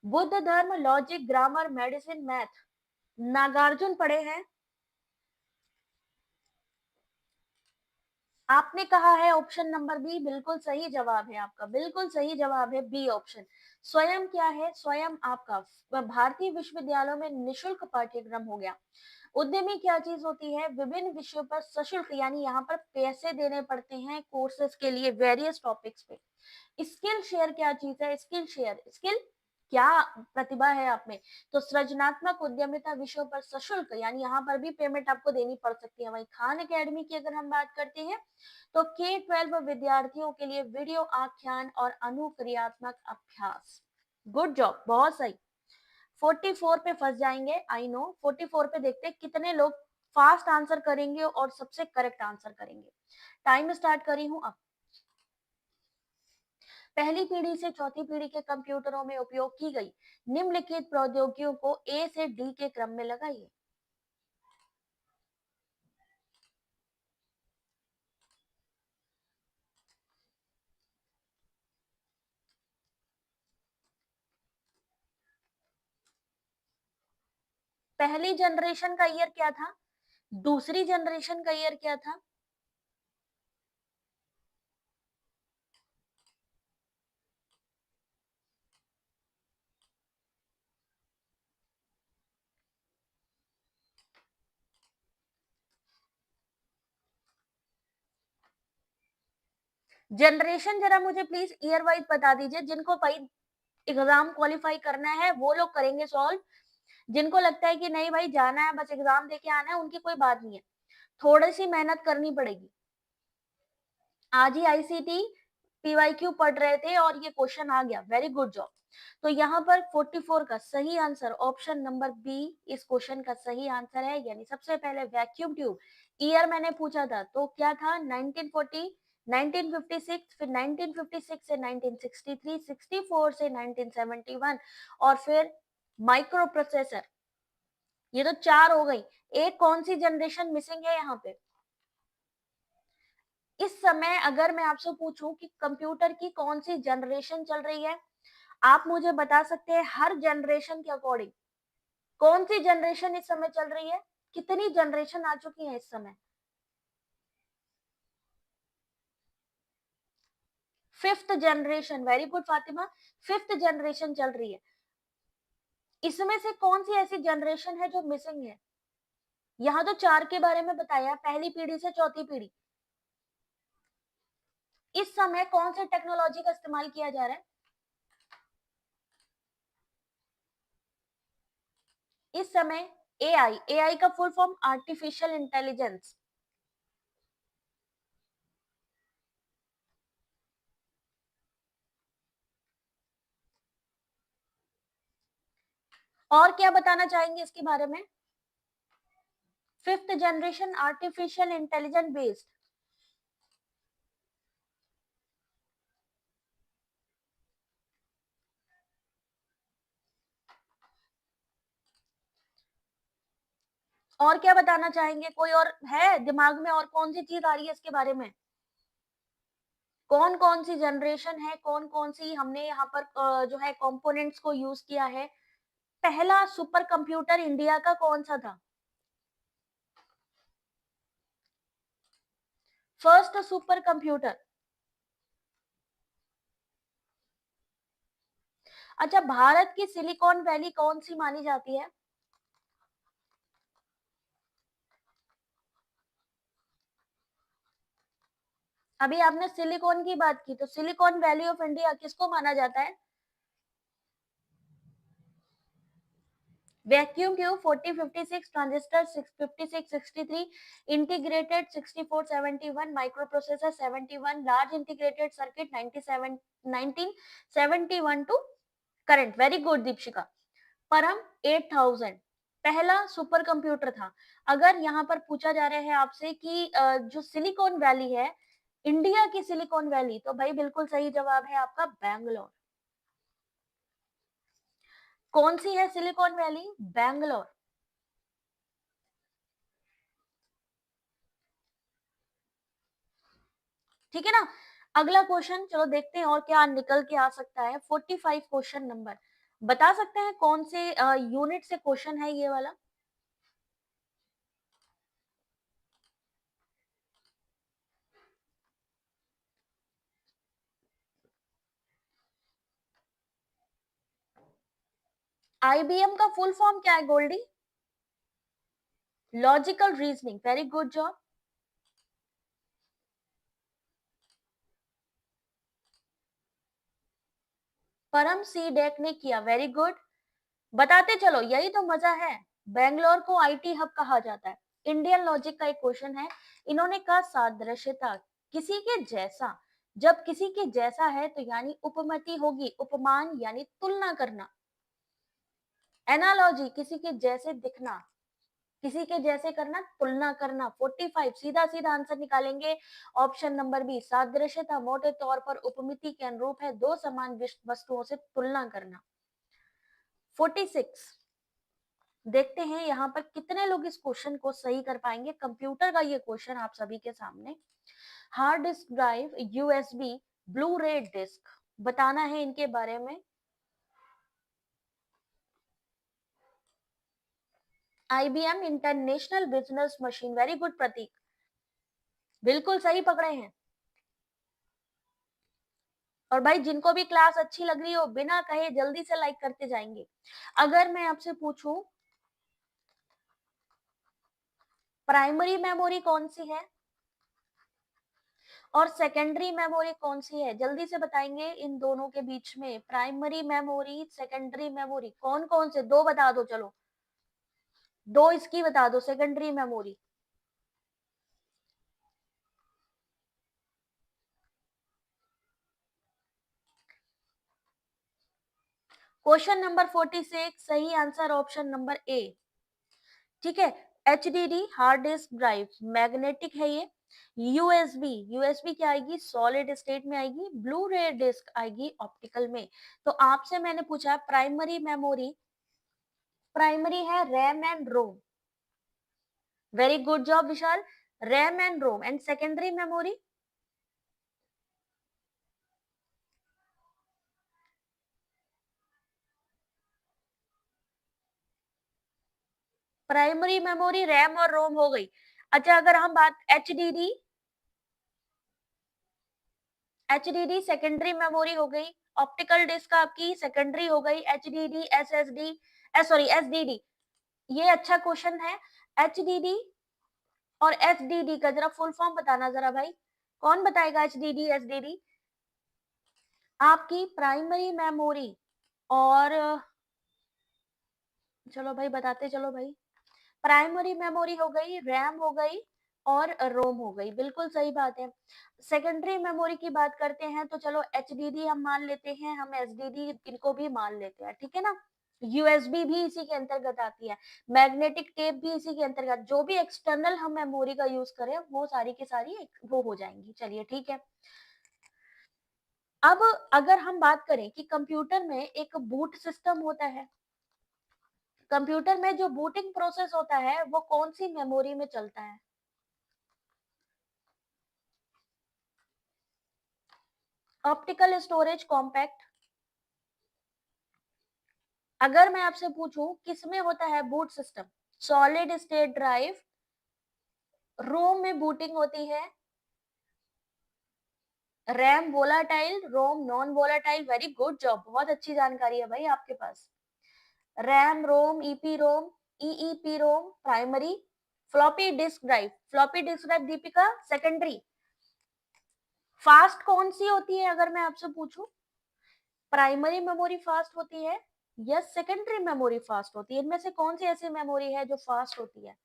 बुद्ध धर्म, logic, grammar, medicine, math, Nagarjuna पढ़े हैं? आपने कहा है ऑप्शन नंबर बी, बिल्कुल सही जवाब है आपका, बिल्कुल सही जवाब है बी ऑप्शन। स्वयं क्या है? स्वयं आपका भारतीय विश्वविद्यालयों में निशुल्क पाठ्यक्रम हो गया। उद्यमी क्या चीज होती है? विभिन्न विषयों पर सशुल्क, यानी यहाँ पर पैसे देने पड़ते हैं कोर्सेज के लिए वेरियस टॉपिक्स पे। स्किल शेयर क्या चीज है? स्किल शेयर, स्किल क्या प्रतिभा है आप में, तो सृजनात्मक उद्यमिता विषयों पर सशुल्क, यानी यहाँ पर भी पेमेंट आपको देनी पड़ सकती है। वहीं खान अकेडमी की अगर हम बात करते हैं तो K-12 विद्यार्थियों के लिए वीडियो आख्यान और अनुक्रियात्मक अभ्यास। गुड जॉब, बहुत सही। 44 पे फंस जाएंगे, आई नो। 44 पे देखते हैं कितने लोग फास्ट आंसर करेंगे और सबसे करेक्ट आंसर करेंगे। टाइम स्टार्ट करी हूं अब। पहली पीढ़ी से चौथी पीढ़ी के कंप्यूटरों में उपयोग की गई निम्नलिखित प्रौद्योगिकियों को ए से डी के क्रम में लगाइए। पहली जनरेशन का ईयर क्या था? दूसरी जनरेशन का ईयर क्या था? जनरेशन जरा मुझे प्लीज ईयर वाइज बता दीजिए, जिनको भाई एग्जाम क्वालिफाई करना है वो लोग करेंगे सॉल्व। जिनको लगता है कि नहीं भाई जाना है बस एग्जाम देके आना है, उनकी कोई बात नहीं है, थोड़ी सी मेहनत करनी पड़ेगी। आज ही आईसीटी पीवाईक्यू पढ़ रहे थे और ये क्वेश्चन आ गया, वेरी गुड जॉब। तो यहाँ पर 44 का सही आंसर ऑप्शन नंबर बी इस क्वेश्चन का सही आंसर है। यानी सबसे पहले वैक्यूम ट्यूब ईयर मैंने पूछा था तो क्या था? 1940, 1956, फिर 1956 से 1963, 64 से 1971 और फिर माइक्रो प्रोसेसर। ये तो चार हो गई, एक कौन सी जनरेशन मिसिंग है यहाँ पे? इस समय अगर मैं आपसे पूछूं कि कंप्यूटर की कौन सी जनरेशन चल रही है, आप मुझे बता सकते हैं हर जनरेशन के अकॉर्डिंग कौन सी जनरेशन इस समय चल रही है? कितनी जनरेशन आ चुकी है इस समय? Fifth generation, very good Fatima, fifth generation चल रही है। इसमें से कौन सी ऐसी जनरेशन है जो मिसिंग है? यहाँ तो चार के बारे में बताया, पहली पीढ़ी से चौथी पीढ़ी। इस समय कौन सी टेक्नोलॉजी का इस्तेमाल किया जा रहा है? इस समय एआई, एआई का फुल फॉर्म आर्टिफिशियल इंटेलिजेंस। और क्या बताना चाहेंगे इसके बारे में? Fifth generation artificial intelligence based. और क्या बताना चाहेंगे? कोई और है दिमाग में? और कौन सी चीज आ रही है इसके बारे में? कौन कौन सी जनरेशन है, कौन कौन सी हमने यहाँ पर जो है कंपोनेंट्स को यूज किया है? पहला सुपर कंप्यूटर इंडिया का कौन सा था? First super computer. अच्छा, भारत की सिलिकॉन वैली कौन सी मानी जाती है? अभी आपने सिलिकॉन की बात की तो सिलिकॉन वैली ऑफ इंडिया किसको माना जाता है? Vacuum tube 40, 56, transistor 56, 63, integrated 64, 71, microprocessor 71, large integrated circuit 97, 1971 to current. Very good Deepshikha. Param 8000 पहला सुपर कंप्यूटर था। अगर यहाँ पर पूछा जा रहा है आपसे कि जो सिलिकॉन वैली है, इंडिया की सिलिकॉन वैली, तो भाई बिल्कुल सही जवाब है आपका बैंगलोर। कौन सी है सिलिकॉन वैली? बैंगलोर। ठीक है ना। अगला क्वेश्चन चलो देखते हैं और क्या निकल के आ सकता है। 45 क्वेश्चन नंबर, बता सकते हैं कौन से यूनिट से क्वेश्चन है ये वाला? आईबीएम का फुल फॉर्म क्या है Goldie? Logical reasoning, very good job. Param C deck ने किया, वेरी गुड। बताते चलो, यही तो मजा है। बेंगलोर को आईटी हब कहा जाता है। इंडियन लॉजिक का एक क्वेश्चन है। इन्होंने कहा सादृश्यता, किसी के जैसा। जब किसी के जैसा है तो यानी उपमति होगी, उपमान यानी तुलना करना। एनालॉजी, किसी के जैसे दिखना, किसी के जैसे करना, तुलना करना। 45 सीधा सीधा आंसर निकालेंगे। ऑप्शन नंबर बी, सादृश्यता मोटे तौर पर उपमिति के अनुरूप है, दो समान वस्तुओं से तुलना करना। 46, देखते हैं यहाँ पर कितने लोग इस क्वेश्चन को सही कर पाएंगे। कंप्यूटर का ये क्वेश्चन आप सभी के सामने। Hard disk drive, USB, Blu ray disc, बताना है इनके बारे में। IBM International Business Machine, very good Prateek, बिल्कुल सही पकड़े हैं। और भाई जिनको भी क्लास अच्छी लग रही हो बिना कहे जल्दी से लाइक करते जाएंगे। अगर मैं आपसे पूछूं प्राइमरी मेमोरी कौन सी है और सेकेंडरी मेमोरी कौन सी है, जल्दी से बताएंगे। इन दोनों के बीच में प्राइमरी मेमोरी, सेकेंडरी मेमोरी कौन कौन से, दो बता दो चलो, दो इसकी बता दो सेकेंडरी मेमोरी। क्वेश्चन नंबर 46, सही आंसर ऑप्शन नंबर ए। ठीक है। HDD hard disk drive magnetic है ये। यूएसबी, यूएसबी क्या आएगी, सॉलिड स्टेट में आएगी। ब्लू रे डिस्क आएगी ऑप्टिकल में। तो आपसे मैंने पूछा प्राइमरी मेमोरी, प्राइमरी है RAM and ROM, very good job Vishal, RAM and ROM. And secondary memory, primary memory RAM और रोम हो गई। अच्छा अगर हम बात एचडीडी, एचडीडी सेकेंडरी मेमोरी हो गई। ऑप्टिकल डिस्क आपकी सेकेंडरी हो गई। एचडीडी, एसएसडी, सॉरी एसडीडी, ये अच्छा क्वेश्चन है। एचडीडी और एसडीडी का जरा फुल फॉर्म बताना जरा भाई, कौन बताएगा? एचडीडी एसडीडी आपकी प्राइमरी मेमोरी और चलो भाई बताते चलो भाई। प्राइमरी मेमोरी हो गई, रैम हो गई और रोम हो गई, बिल्कुल सही बात है। सेकेंडरी मेमोरी की बात करते हैं तो चलो एचडीडी हम मान लेते हैं, हम एसडीडी इनको भी मान लेते हैं, ठीक है ना। यूएसबी भी इसी के अंतर्गत आती है, मैग्नेटिक टेप भी इसी के अंतर्गत, जो भी एक्सटर्नल हम मेमोरी का यूज करें वो सारी की सारी वो हो जाएंगी। चलिए ठीक है। अब अगर हम बात करें कि कंप्यूटर में एक बूट सिस्टम होता है, कंप्यूटर में जो बूटिंग प्रोसेस होता है वो कौन सी मेमोरी में चलता है? Optical storage compact. अगर मैं आपसे पूछूं किसमें होता है boot system, solid state drive, ROM में बूटिंग होती है, RAM volatile, ROM non volatile, very good job, बहुत अच्छी जानकारी है भाई आपके पास। RAM ROM, EPROM, EEPROM primary, floppy disk drive, floppy disk drive Deepika secondary. Fast कौन सी होती है अगर मैं आपसे पूछूं? प्राइमरी मेमोरी फास्ट होती है या सेकेंडरी मेमोरी फास्ट होती है? इनमें से कौन सी ऐसी मेमोरी है जो फास्ट होती है?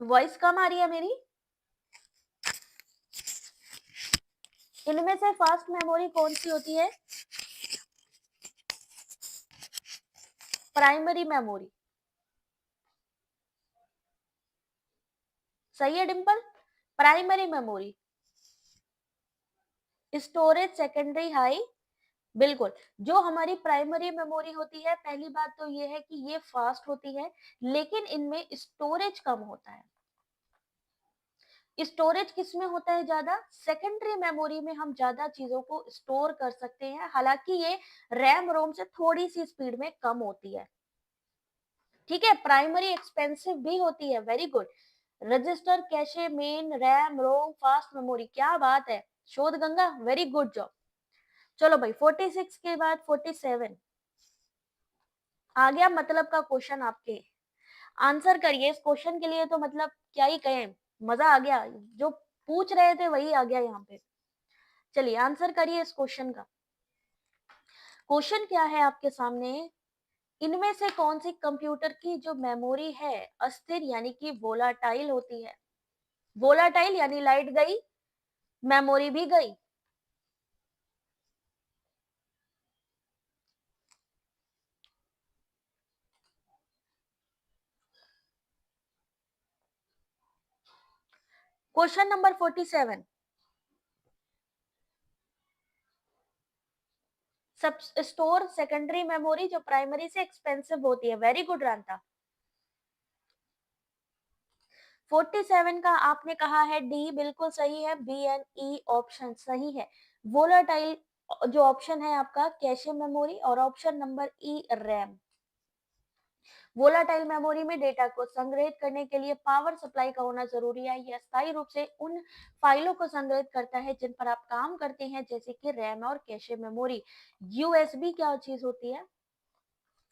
वॉइस कम आ रही है मेरी। इनमें से फास्ट मेमोरी कौन सी होती है? Primary memory. सही है Dimple. Primary memory, storage secondary high, बिल्कुल। जो हमारी प्राइमरी मेमोरी होती है, पहली बात तो ये है कि ये फास्ट होती है, लेकिन इनमें स्टोरेज कम होता है। स्टोरेज किसमें होता है ज्यादा? सेकेंडरी मेमोरी में हम ज्यादा चीजों को स्टोर कर सकते हैं, हालांकि ये रैम रोम से थोड़ी सी स्पीड में कम होती है। ठीक है, प्राइमरी एक्सपेंसिव भी होती है, very good. Register, cache, main, RAM, ROM, fast memory, क्या बात है, शोध गंगा, वेरी गुड जॉब। चलो भाई, 46 के बाद 47 आ गया, मतलब का क्वेश्चन आपके। आंसर करिए इस क्वेश्चन के लिए, तो मतलब क्या ही कहें, मजा आ गया, जो पूछ रहे थे वही आ गया यहाँ पे। चलिए आंसर करिए इस क्वेश्चन का। क्वेश्चन क्या है आपके सामने? इनमें से कौन सी कंप्यूटर की जो मेमोरी है अस्थिर यानी कि वोलाटाइल होती है? वोलाटाइल यानी लाइट गई, मेमोरी भी गई। क्वेश्चन नंबर 47, सब स्टोर सेकेंडरी मेमोरी जो प्राइमरी से एक्सपेंसिव होती है, वेरी गुड रांता। 47 का आपने कहा है डी, बिल्कुल सही है, बी एंड ई ऑप्शन सही है। वोलाटाइल जो ऑप्शन है आपका कैशे मेमोरी, और ऑप्शन नंबर ई रैम। वोलाटाइल मेमोरी में डेटा को संग्रहित करने के लिए पावर सप्लाई का होना जरूरी है। यह स्थायी रूप से उन फाइलों को संग्रहित करता है जिन पर आप काम करते हैं, जैसे कि रैम और कैशे मेमोरी। यूएसबी क्या चीज होती है?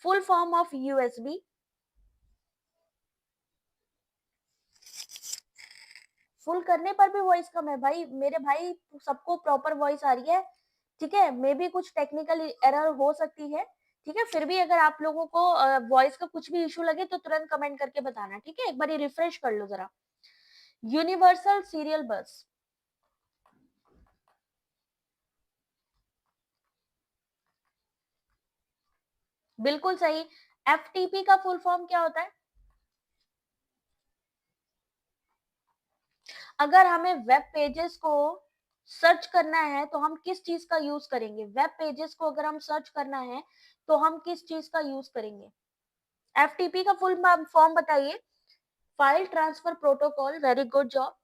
Full form of USB. Full करने पर भी वॉइस कम है भाई, मेरे भाई सबको प्रॉपर वॉइस आ रही है। ठीक है, मे भी कुछ टेक्निकल एरर हो सकती है। ठीक है, फिर भी अगर आप लोगों को वॉइस का कुछ भी इशू लगे तो तुरंत कमेंट करके बताना। ठीक है, एक बार रिफ्रेश कर लो जरा। यूनिवर्सल सीरियल बस, बिल्कुल सही। एफटीपी का फुल फॉर्म क्या होता है? अगर हमें वेब पेजेस को सर्च करना है तो हम किस चीज का यूज करेंगे? वेब पेजेस को अगर हम सर्च करना है तो हम किस चीज का यूज करेंगे? एफटीपी का फुल फॉर्म बताइए। File transfer protocol, very good job.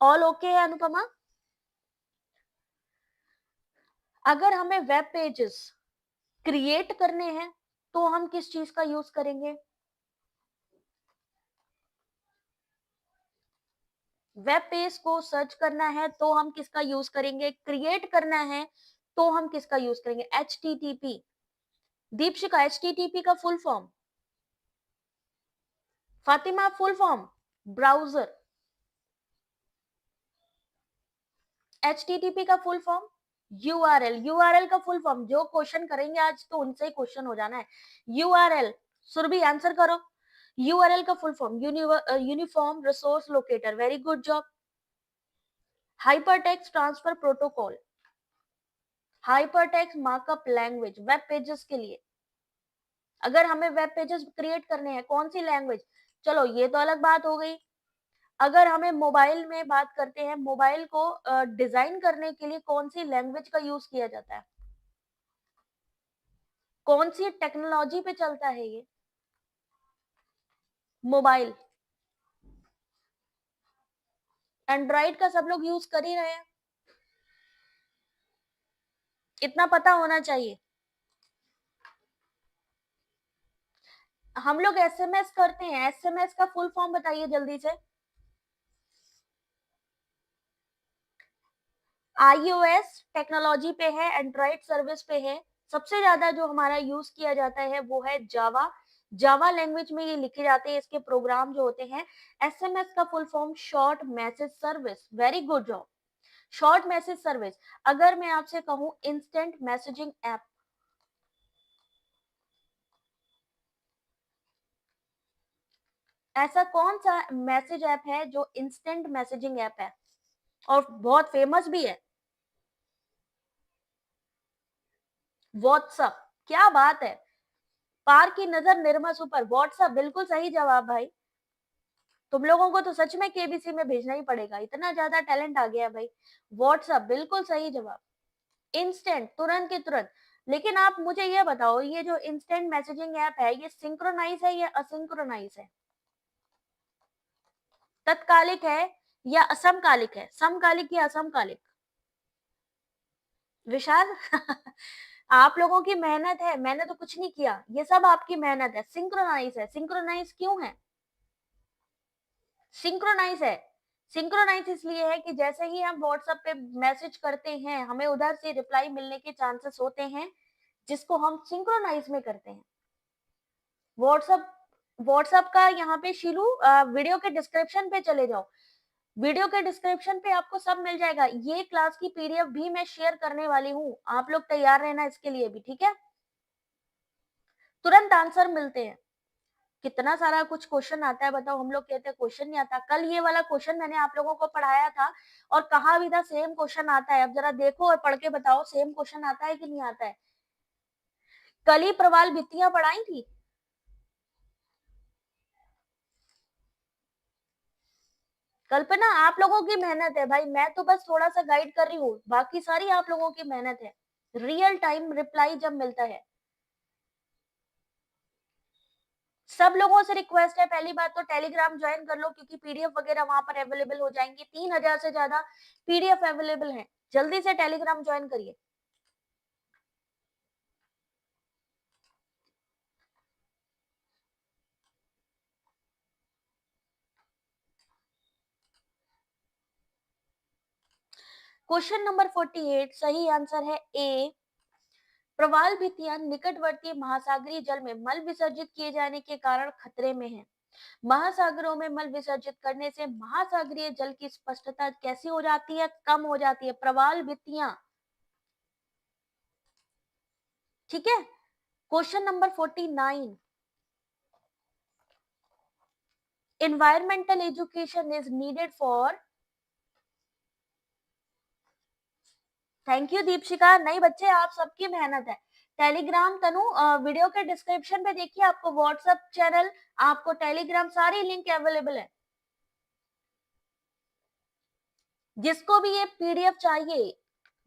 All okay है अनुपमा? अगर हमें वेब पेजेस क्रिएट करने हैं तो हम किस चीज का यूज करेंगे? वेब पेज को सर्च करना है तो हम किसका यूज करेंगे? क्रिएट करना है तो हम किसका यूज करेंगे? HTTP। दीपशिका, HTTP का full form? Fatima full form? Browser. HTTP का फुल फॉर्म? यूआरएल। यूआरएल का फुल फॉर्म, जो क्वेश्चन करेंगे आज तो उनसे ही क्वेश्चन हो जाना है। यूआरएल, सुरभि आंसर करो। यूआरएल का full form uniform resource locator, very good job. Hypertext transfer protocol, hypertext markup language web pages के लिए। अगर हमें वेब पेजेस क्रिएट करने हैं, कौन सी लैंग्वेज? चलो ये तो अलग बात हो गई। अगर हमें मोबाइल में बात करते हैं, मोबाइल को डिजाइन करने के लिए कौन सी लैंग्वेज का यूज किया जाता है? कौन सी टेक्नोलॉजी पे चलता है ये मोबाइल? एंड्रॉइड का सब लोग यूज कर ही रहे हैं, इतना पता होना चाहिए। हम लोग एसएमएस करते हैं, एसएमएस का फुल फॉर्म बताइए जल्दी से। आईओएस टेक्नोलॉजी पे है, एंड्रॉइड सर्विस पे है। सबसे ज्यादा जो हमारा यूज किया जाता है वो है जावा। जावा लैंग्वेज में ये लिखे जाते हैं, इसके प्रोग्राम जो होते हैं। एसएमएस का full form short message service, very good job. Short message service. अगर मैं आपसे कहूं इंस्टेंट मैसेजिंग ऐप, ऐसा कौन सा मैसेज ऐप है जो इंस्टेंट मैसेजिंग ऐप है और बहुत फेमस भी है? व्हाट्सअप, क्या बात है, पार की नजर निर्मस ऊपर, व्हाट्सअप बिल्कुल सही जवाब भाई। तुम लोगों को तो सच में केबीसी में भेजना ही पड़ेगा, इतना ज्यादा टैलेंट आ गया है भाई। व्हाट्सएप बिल्कुल सही जवाब, इंस्टेंट, तुरंत के तुरंत। लेकिन आप मुझे ये बताओ, ये जो इंस्टेंट मैसेजिंग ऐप है, ये सिंक्रोनाइज है या असिंक्रोनाइज है? तत्कालिक है या असमकालिक है? समकालिक या असमकालिक? विशाल आप लोगों की मेहनत है, मैंने तो कुछ नहीं किया, ये सब आपकी मेहनत है। सिंक्रोनाइज है। सिंक्रोनाइज क्यों है? सिंक्रोनाइज है। सिंक्रोनाइज इसलिए है कि जैसे ही हम व्हाट्सएप पे मैसेज करते हैं, हमें उधर से रिप्लाई मिलने के चांसेस होते हैं, जिसको हम सिंक्रोनाइज में करते हैं। व्हाट्सएप व्हाट्सएप का यहाँ पे शिलू, वीडियो के डिस्क्रिप्शन पे चले जाओ। वीडियो के डिस्क्रिप्शन पे आपको सब मिल जाएगा। ये क्लास की पीडीएफ भी मैं शेयर करने वाली हूँ, आप लोग तैयार रहना इसके लिए भी, ठीक है? तुरंत आंसर मिलते हैं। कितना सारा कुछ क्वेश्चन आता है बताओ, हम लोग कहते हैं क्वेश्चन नहीं आता। कल ये वाला क्वेश्चन मैंने आप लोगों को पढ़ाया था और कहा भी था सेम क्वेश्चन आता है। अब जरा देखो और पढ़ के बताओ सेम क्वेश्चन आता है कि नहीं आता है। कल ही प्रवाल भित्तियां पढ़ाई थी। कल्पना आप लोगों की मेहनत है भाई, मैं तो बस थोड़ा सा गाइड कर रही हूँ, बाकी सारी आप लोगों की मेहनत है। रियल टाइम रिप्लाई जब मिलता है। सब लोगों से रिक्वेस्ट है, पहली बात तो टेलीग्राम ज्वाइन कर लो, क्योंकि पीडीएफ वगैरह वहां पर अवेलेबल हो जाएंगी। 3,000 से ज्यादा पीडीएफ अवेलेबल है, जल्दी से टेलीग्राम ज्वाइन करिए। क्वेश्चन नंबर 48 सही आंसर है ए। प्रवाल भित्तियां निकटवर्ती महासागरीय जल में मल विसर्जित किए जाने के कारण खतरे में हैं। महासागरों में मल विसर्जित करने से महासागरीय जल की स्पष्टता कैसी हो जाती है? कम हो जाती है। प्रवाल भित्तियां, ठीक है। Question number 49, environmental education is needed for। Thank you Deepshikha. नहीं बच्चे, आप सबकी मेहनत है। टेलीग्राम तनु, वीडियो के डिस्क्रिप्शन पे देखिए, आपको व्हाट्सएप चैनल, आपको टेलीग्राम, सारी लिंक अवेलेबल है। जिसको भी ये पीडीएफ चाहिए,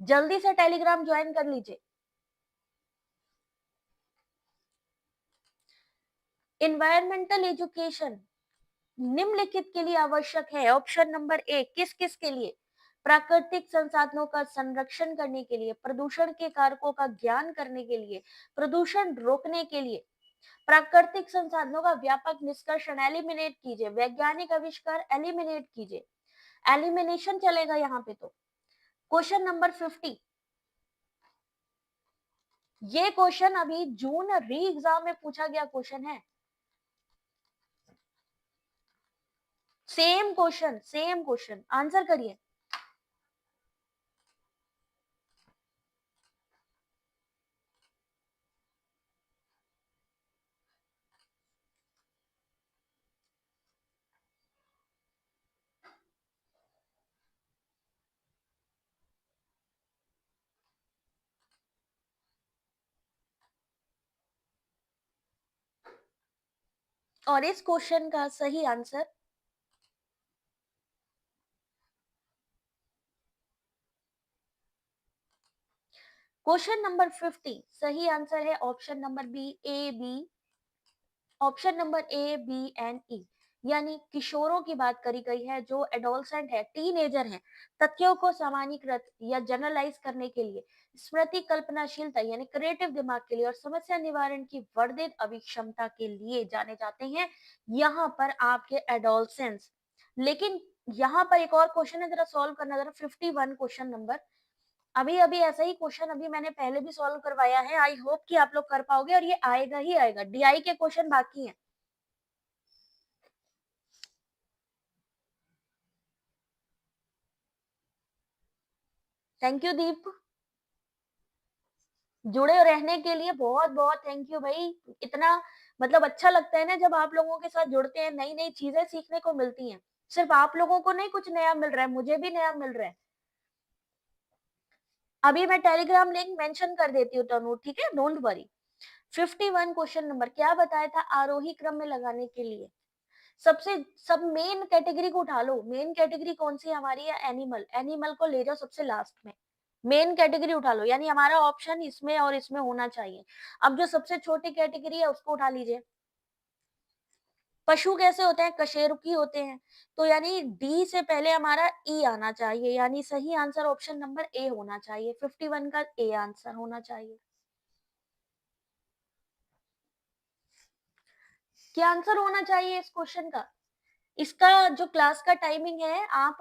जल्दी से टेलीग्राम ज्वाइन कर लीजिए। इन्वायरमेंटल एजुकेशन निम्नलिखित के लिए आवश्यक है। ऑप्शन नंबर ए, किस किस के लिए? प्राकृतिक संसाधनों का संरक्षण करने के लिए, प्रदूषण के कारकों का ज्ञान करने के लिए, प्रदूषण रोकने के लिए। प्राकृतिक संसाधनों का व्यापक निष्कर्षण, एलिमिनेट कीजिए। वैज्ञानिक आविष्कार, एलिमिनेट कीजिए। एलिमिनेशन चलेगा यहाँ पे। तो क्वेश्चन नंबर 50, ये क्वेश्चन अभी जून री एग्जाम में पूछा गया क्वेश्चन है। Same question, same question, answer करिए। और इस क्वेश्चन का सही आंसर, क्वेश्चन नंबर 50 सही आंसर है option number B, A B. Option number A B and E, यानी किशोरों की बात करी गई है, जो एडोलसेंट है, टीनेजर है। तथ्यों को सामान्यीकृत या जनरलाइज करने के लिए, स्मृति कल्पनाशीलता यानी क्रिएटिव दिमाग के लिए, और समस्या निवारण की वर्धित अभिक्षमता के लिए जाने जाते हैं। यहाँ पर आपके एडोलसेंस। लेकिन यहाँ पर एक और क्वेश्चन है, जरा सॉल्व करना। जरा 51 क्वेश्चन नंबर, अभी अभी ऐसा ही क्वेश्चन अभी मैंने पहले भी सॉल्व करवाया है। आई होप कि आप लोग कर पाओगे, और ये आएगा ही आएगा। डीआई के क्वेश्चन बाकी हैं। थैंक यू दीप, जुड़े रहने के लिए बहुत बहुत थैंक यू भाई। इतना मतलब अच्छा लगता है ना जब आप लोगों के साथ जुड़ते हैं, नई नई चीजें सीखने को मिलती हैं। सिर्फ आप लोगों को नहीं कुछ नया मिल रहा है, मुझे भी नया मिल रहा है। अभी मैं टेलीग्राम लिंक मेंशन कर देती हूँ तनु, ठीक है, डोंट वरी। 51 क्वेश्चन नंबर क्या बताया था आरोही क्रम में लगाने के लिए? सबसे सब मेन कैटेगरी को उठा लो, मेन कैटेगरी कौन सी है हमारी? है एनिमल, एनिमल को ले जाओ सबसे लास्ट में, मेन कैटेगरी उठा लो, यानी हमारा ऑप्शन इसमें और इसमें होना चाहिए। अब जो सबसे छोटी कैटेगरी है उसको उठा लीजिए। पशु कैसे होते हैं? कशेरुकी होते हैं। तो यानी डी से पहले हमारा ई आना चाहिए, यानी सही आंसर ऑप्शन नंबर ए होना चाहिए। 51 का ए आंसर होना चाहिए। क्या आंसर होना चाहिए इस क्वेश्चन का? इसका जो क्लास का टाइमिंग है, आप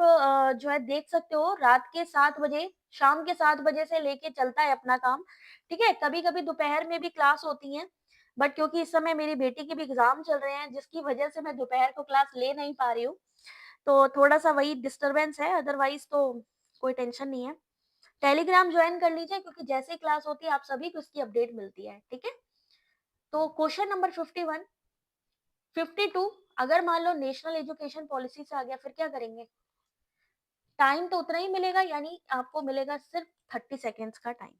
जो है देख सकते हो, रात के 7 बजे, शाम के 7 बजे से लेके चलता है अपना काम, ठीक है? कभी-कभी दोपहर में भी क्लास होती है, बट क्योंकि इस समय मेरी बेटी के भी एग्ज़ाम चल रहे हैं, जिसकी वजह से मैं दोपहर को क्लास ले नहीं पा रही हूँ, तो थोड़ा-सा वही डिस्टर्बेंस है, अदरवाइज़ तो कोई टेंशन नहीं है। टेलीग्राम जॉइन कर लीजिए, क्योंकि जैसे ही क्लास होती है, आप सभी को इसकी अपडेट मिलती है, ठीक है? तो क्वेश्चन नंबर 51, 52, अगर मान लो नेशनल एजुकेशन पॉलिसी से आ गया, फिर क्या करेंगे? टाइम तो उतना ही मिलेगा, यानी आपको मिलेगा सिर्फ 30 सेकेंड्स का टाइम।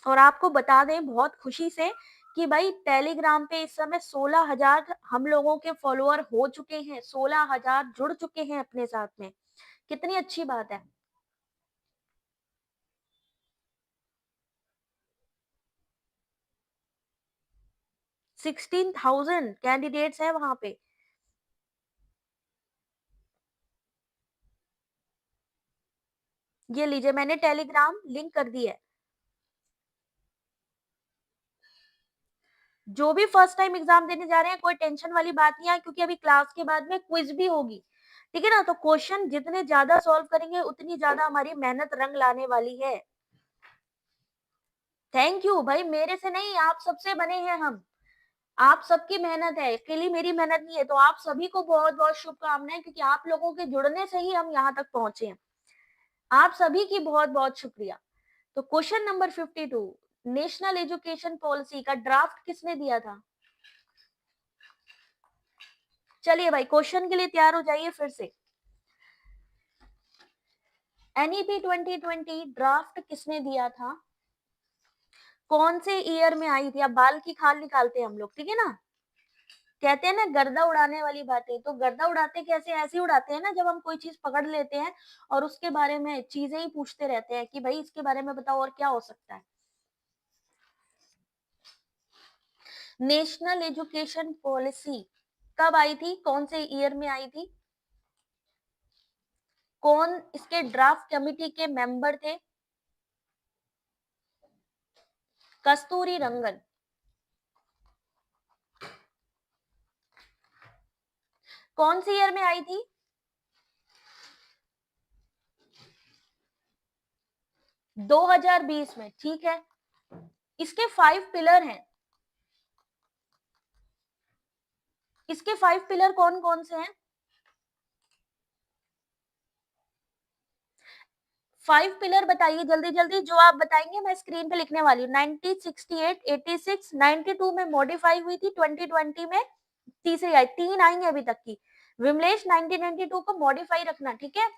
और आपको बता दें बहुत खुशी से कि भाई टेलीग्राम पे इस समय 16,000 हम लोगों के फॉलोअर हो चुके हैं, 16,000 जुड़ चुके हैं अपने साथ में। कितनी अच्छी बात है। 16,000 कैंडिडेट्स हैं वहां पे। ये लीजिए, मैंने टेलीग्राम लिंक कर दी है। जो भी फर्स्ट टाइम एग्जाम देने जा रहे हैं, कोई टेंशन वाली बात नहीं है, क्योंकि अभी क्लास के बाद में क्विज भी होगी, ठीक है ना? तो क्वेश्चन जितने ज्यादा सॉल्व करेंगे, उतनी ज्यादा हमारी मेहनत रंग लाने वाली है। थैंक यू भाई, मेरे से नहीं, आप सबसे बने हैं हम। आप सबकी मेहनत है, अकेली मेरी मेहनत नहीं है। तो आप सभी को बहुत बहुत शुभकामनाएं, क्योंकि आप लोगों के जुड़ने से ही हम यहाँ तक पहुंचे हैं। आप सभी की बहुत बहुत शुक्रिया। तो question number 52, national education policy का ड्राफ्ट किसने दिया था? चलिए भाई, क्वेश्चन के लिए तैयार हो जाइए फिर से। एनईपी 2020 ड्राफ्ट किसने दिया था? कौन से ईयर में आई थी? अब बाल की खाल निकालते हैं हम लोग, ठीक है ना? कहते हैं ना गर्दा उड़ाने वाली बातें, तो गर्दा उड़ाते कैसे? ऐसे ही उड़ाते हैं ना, जब हम कोई चीज पकड़ लेते हैं और उसके बारे में चीजें ही पूछते रहते हैं कि भाई इसके बारे में बताओ और क्या हो सकता है। नेशनल एजुकेशन पॉलिसी कब आई थी? कौन से ईयर में आई थी? कौन इसके ड्राफ्ट कमिटी के मेंबर थे? कस्तूरी रंगन। कौन सी ईयर में आई थी? 2020 में, ठीक है। इसके 5 पिलर हैं। इसके 5 पिलर कौन कौन से हैं? 5 पिलर बताइए जल्दी जल्दी, जो आप बताएंगे मैं स्क्रीन पे लिखने वाली हूँ। 90, 68, 86, 92 में मॉडिफाई हुई थी, 2020 में तीसरी आई, 3 आई है अभी तक की। विमलेश 1992 को मॉडिफाई रखना, ठीक है?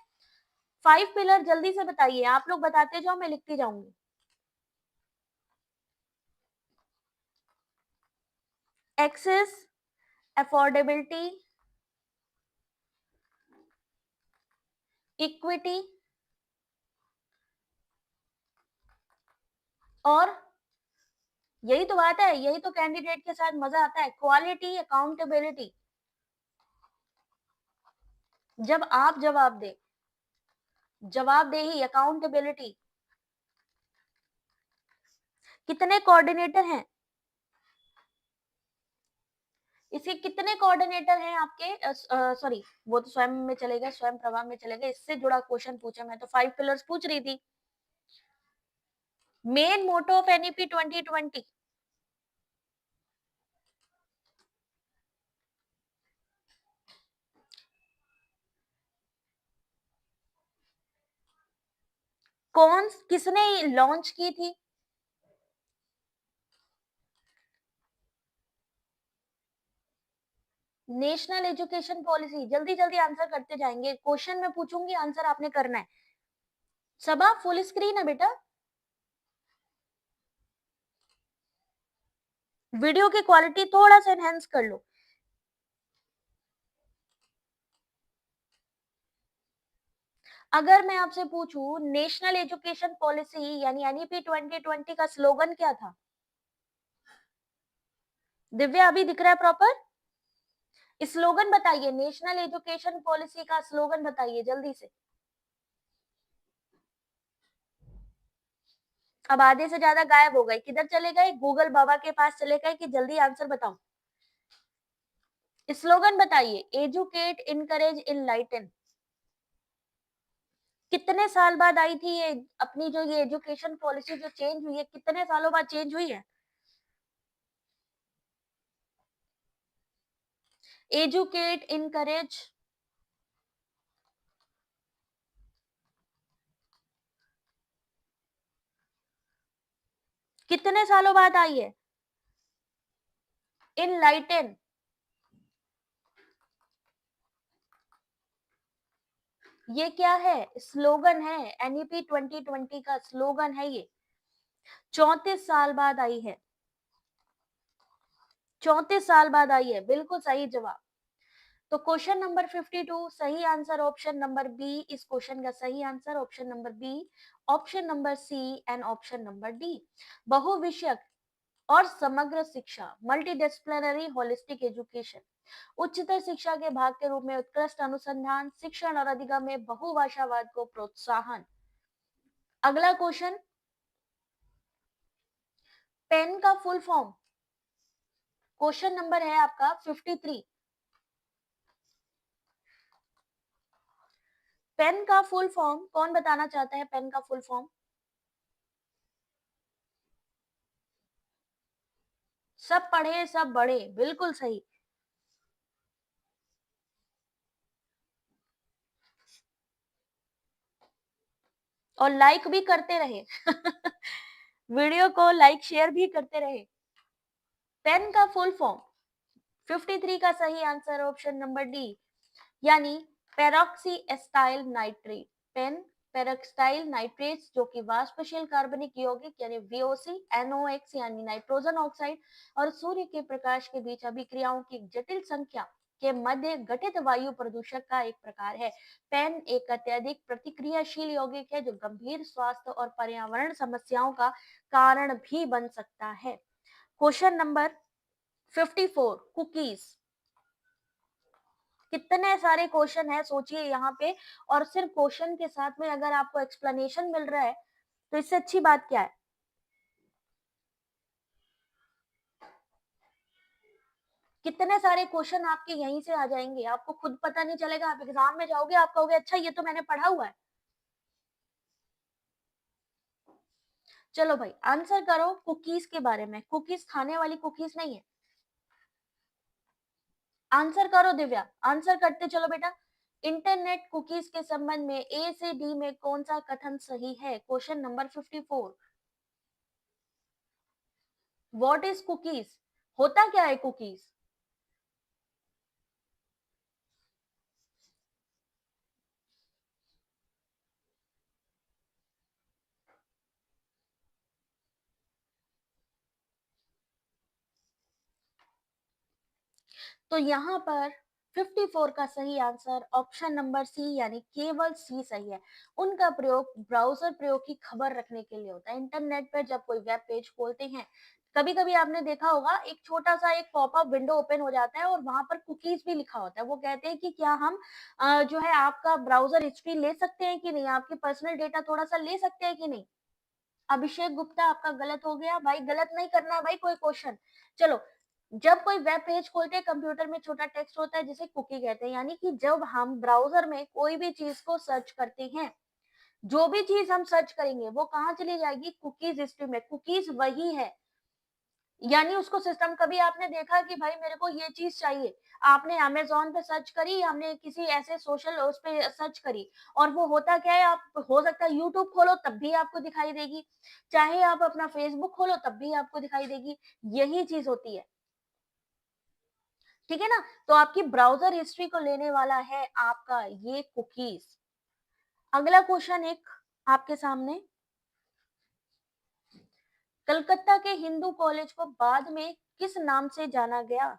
5 पिलर जल्दी से बताइए, आप लोग बताते जाओ, मैं लिखती जाऊंगी। एक्सेस, अफोर्डेबिलिटी, इक्विटी, और यही तो बात है, यही तो कैंडिडेट के साथ मजा आता है, क्वालिटी, अकाउंटेबिलिटी। जब आप जवाब दे, जवाबदेही, अकाउंटेबिलिटी। कितने कोऑर्डिनेटर हैं? इसके कितने कोऑर्डिनेटर हैं आपके? सॉरी, वो तो स्वयं में चलेगा, स्वयं प्रभा में चलेगा, इससे जुड़ा क्वेश्चन पूछा, मैं तो 5 पिलर्स पूछ रही थी। Main motto of NEP 2020। कौन किसने लॉन्च की थी? National education policy. जल्दी जल्दी आंसर करते जाएंगे, क्वेश्चन में पूछूंगी, आंसर आपने करना है। सबा फुल स्क्रीन है बेटा। वीडियो की क्वालिटी थोड़ा सा एनहेंस कर लो। अगर मैं आपसे पूछूं नेशनल एजुकेशन पॉलिसी यानी एनईपी 2020 का स्लोगन क्या था? दिव्या अभी दिख रहा है प्रॉपर? स्लोगन बताइए, नेशनल एजुकेशन पॉलिसी का स्लोगन बताइए जल्दी से। अब आधे से ज्यादा गायब हो गए, किधर चले गए? गूगल बाबा के पास चले गए कि जल्दी आंसर बताओ। स्लोगन बताइए, एजुकेट, इनकरेज, इनलाइटन। कितने साल बाद आई थी ये अपनी जो ये एजुकेशन पॉलिसी जो चेंज हुई है, कितने सालों बाद चेंज हुई है? एजुकेट, इनकरेज, कितने सालों बाद आई है? इनलाइटन, ये क्या है? स्लोगन है, एनईपी 2020 का स्लोगन है ये। 34 साल बाद आई है, 34 साल बाद आई है, बिल्कुल सही जवाब। तो क्वेश्चन नंबर 52 सही आंसर ऑप्शन नंबर बी, इस क्वेश्चन का सही answer option number B, option number C and option number D. बहुविषयक और समग्र शिक्षा, मल्टी डिसिप्लिनरी होलिस्टिक एजुकेशन, उच्चतर शिक्षा के भाग के रूप में उत्कृष्ट अनुसंधान, शिक्षण और अधिगम में बहुभाषावाद को प्रोत्साहन। अगला क्वेश्चन, पेन का फुल फॉर्म, क्वेश्चन नंबर है आपका 53। पेन का फुल फॉर्म कौन बताना चाहता है? पेन का फुल फॉर्म सब पढ़े सब बढ़े, बिल्कुल सही। और लाइक भी करते रहे वीडियो को लाइक शेयर भी करते रहे। पेन का फुल फॉर्म 53 का सही आंसर ऑप्शन नंबर डी, यानी peroxy acetyl nitrate. PAN peroxyl nitrate जो कि वाष्पशील कार्बनिक यौगिक यानी वीओसी, एनओएक्स यानी नाइट्रोजन ऑक्साइड और सूर्य के प्रकाश के बीच अभिक्रियाओं की जटिल संख्या के मध्य गठित वायु प्रदूषक का एक प्रकार है। पेन एक अत्यधिक प्रतिक्रियाशील यौगिक है जो गंभीर स्वास्थ्य और पर्यावरण समस्याओं का कारण भी बन सकता है। Question number 54, cookies. कितने सारे क्वेश्चन है सोचिए यहाँ पे, और सिर्फ क्वेश्चन के साथ में अगर आपको एक्सप्लेनेशन मिल रहा है तो इससे अच्छी बात क्या है? कितने सारे क्वेश्चन आपके यहीं से आ जाएंगे, आपको खुद पता नहीं चलेगा, आप एग्जाम में जाओगे आप कहोगे अच्छा ये तो मैंने पढ़ा हुआ है। चलो भाई आंसर करो कुकीज के बारे में, कुकीज खाने वाली कुकीज नहीं है। आंसर करो दिव्या, आंसर करते चलो बेटा। इंटरनेट कुकीज के संबंध में ए से डी में कौन सा कथन सही है? Question number 54। What is cookies? होता क्या है कुकीज? तो यहाँ पर 54 का सही आंसर ऑप्शन नंबर सी यानी केवल सी सही है। उनका प्रयोग ब्राउजर प्रयोग की खबर रखने के लिए होता है। इंटरनेट पर जब कोई वेब पेज खोलते हैं, कभी कभी आपने देखा होगा एक छोटा सा एक पॉपअप विंडो ओपन हो जाता है और वहां पर कुकीज भी लिखा होता है। वो कहते हैं कि क्या हम जो है आपका ब्राउजर हिस्ट्री ले सकते हैं कि नहीं, आपके पर्सनल डेटा थोड़ा सा ले सकते हैं कि नहीं। अभिषेक गुप्ता आपका गलत हो गया भाई, गलत नहीं करना है भाई कोई क्वेश्चन। चलो, जब कोई वेब पेज खोलते हैं कंप्यूटर में छोटा टेक्स्ट होता है जिसे कुकी कहते हैं, यानी कि जब हम ब्राउजर में कोई भी चीज को सर्च करते हैं, जो भी चीज हम सर्च करेंगे वो कहाँ चली जाएगी? कुकीज हिस्ट्री में। कुकीज वही है, यानी उसको सिस्टम, कभी आपने देखा कि भाई मेरे को ये चीज चाहिए, आपने अमेजोन पे सर्च करी, हमने किसी ऐसे सोशल उस पे सर्च करी, और वो होता क्या है, आप हो सकता है यूट्यूब खोलो तब भी आपको दिखाई देगी, चाहे आप अपना फेसबुक खोलो तब भी आपको दिखाई देगी, यही चीज होती है। ठीक है ना? तो आपकी ब्राउजर हिस्ट्री को लेने वाला है आपका ये कुकीज। अगला क्वेश्चन एक आपके सामने। कलकत्ता के हिंदू कॉलेज को बाद में किस नाम से जाना गया?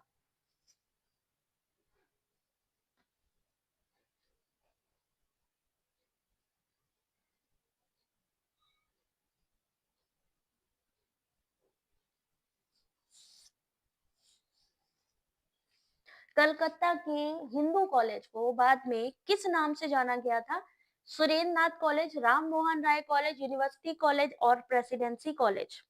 कलकत्ता के हिंदू कॉलेज को बाद में किस नाम से जाना गया था? सुरेंद्र नाथ college, Ram Mohan Roy college, university college और प्रेसिडेंसी कॉलेज?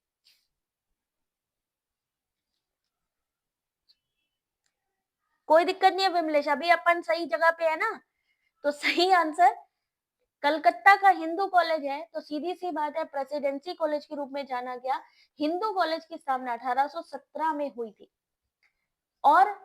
कोई दिक्कत नहीं है विमलेश, अभी अपन सही जगह पे है ना। तो सही आंसर कलकत्ता का हिंदू कॉलेज है, तो सीधी सी बात है प्रेसिडेंसी कॉलेज के रूप में जाना गया। हिंदू कॉलेज की स्थापना 1817 में हुई थी और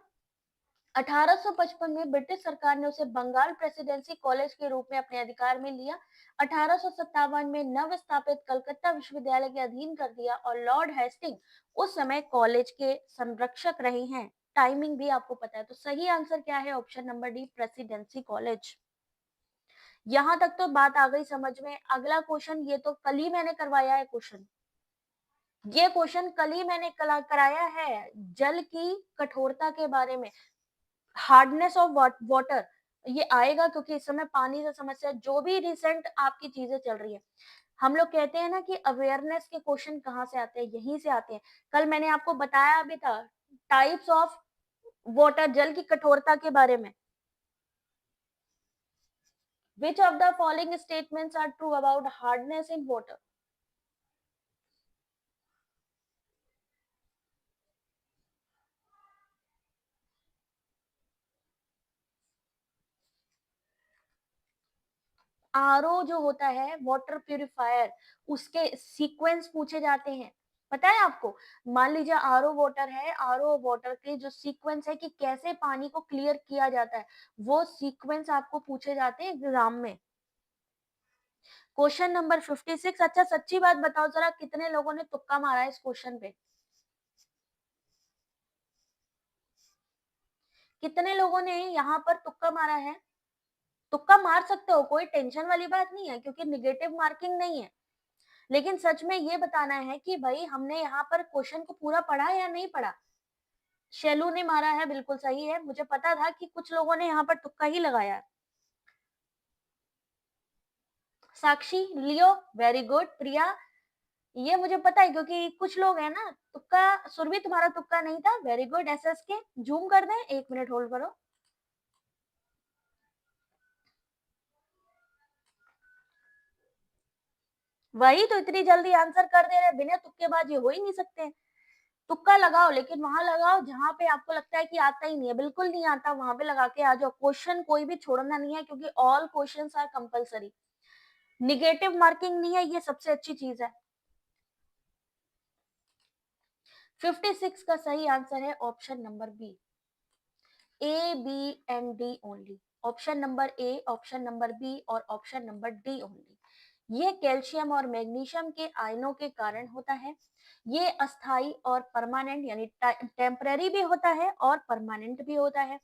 1855 में ब्रिटिश सरकार ने उसे बंगाल प्रेसिडेंसी कॉलेज के रूप में अपने अधिकार में लिया। 1857 में नव स्थापित कलकत्ता विश्वविद्यालय के अधीन कर दिया और लॉर्ड हेस्टिंग उस समय कॉलेज के संरक्षक रहे हैं। टाइमिंग भी आपको पता है, तो सही आंसर क्या है? Option number D, presidency college. यहां तक तो बात आ गई समझ में। अगला क्वेश्चन, ये तो कल ही मैंने करवाया है क्वेश्चन, ये क्वेश्चन कल ही मैंने कराया है, जल की कठोरता के बारे में, हार्डनेस ऑफ वाटर। ये आएगा क्योंकि इस समय पानी से समस्या, जो भी रिसेंट आपकी चीजें चल रही है, हम लोग कहते हैं ना कि अवेयरनेस के क्वेश्चन कहाँ से आते हैं, यहीं से आते हैं। कल मैंने आपको बताया भी था टाइप्स ऑफ वाटर, जल की कठोरता के बारे में। Which of the following statements are true about hardness in water? RO जो होता है वाटर प्यूरिफायर, उसके सीक्वेंस पूछे जाते हैं, पता है आपको? मान लीजिए आरओ वाटर है, आरओ वाटर के जो सीक्वेंस है कि कैसे पानी को क्लियर किया जाता है, वो सीक्वेंस आपको पूछे जाते हैं एग्जाम में। Question number 56। अच्छा सच्ची बात बताओ जरा, कितने लोगों ने तुक्का मारा है इस क्वेश्चन पे? कितने लोगों ने यहाँ पर तुक्का मारा है? तुक्का मार सकते हो, कोई टेंशन वाली बात नहीं है, क्योंकि निगेटिव मार्किंग नहीं है। लेकिन सच में ये बताना है कि भाई हमने यहाँ पर क्वेश्चन को पूरा पढ़ा या नहीं पढ़ा। शैलू ने मारा है, बिल्कुल सही है, मुझे पता था कि कुछ लोगों ने यहाँ पर तुक्का ही लगाया है। साक्षी, लियो, वेरी गुड। प्रिया, ये मुझे पता है क्योंकि कुछ लोग हैं ना, तुक्का, सुरभि तुम्हारा तुक्का नहीं था, वेरी गुड। एसएस के जूम कर दें, 1 मिनट होल्ड करो। वही तो, इतनी जल्दी आंसर कर दे रहे, बिना तुक्केबाजी हो ही नहीं सकते। तुक्का लगाओ, लेकिन वहां लगाओ जहां पे आपको लगता है कि आता ही नहीं है, बिल्कुल नहीं आता, वहां पे लगा के आ जाओ। क्वेश्चन कोई भी छोड़ना नहीं है, क्योंकि all questions are compulsory. Negative marking नहीं है, ये सबसे अच्छी चीज है। 56 का सही आंसर है option number B, A B and D only. Option number A, option number B और ऑप्शन नंबर डी ओनली। ये कैल्शियम और मैग्नीशियम के आयनों के कारण होता है। ये अस्थाई और परमानेंट, यानी टेम्पररी भी होता है और परमानेंट भी होता है।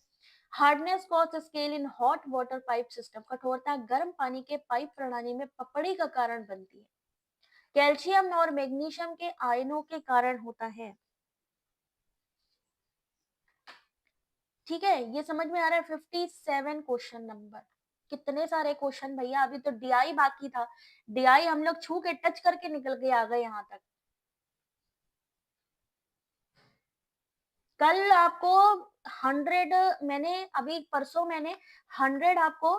Hardness cost scale in hot water pipe system, कठोरता गर्म पानी के पाइप प्रणाली में पपड़ी का कारण बनती है। कैल्शियम और मैग्नीशियम के आयनों के कारण होता है। ठीक है, ये समझ में आ रहा है? 57 क्वेश्चन नंबर। कितने सारे क्वेश्चन भैया, अभी तो डीआई बाकी था। डीआई हम लोग छू के टच करके निकल के आ गए यहाँ तक। कल आपको 100, मैंने अभी परसों मैंने 100 आपको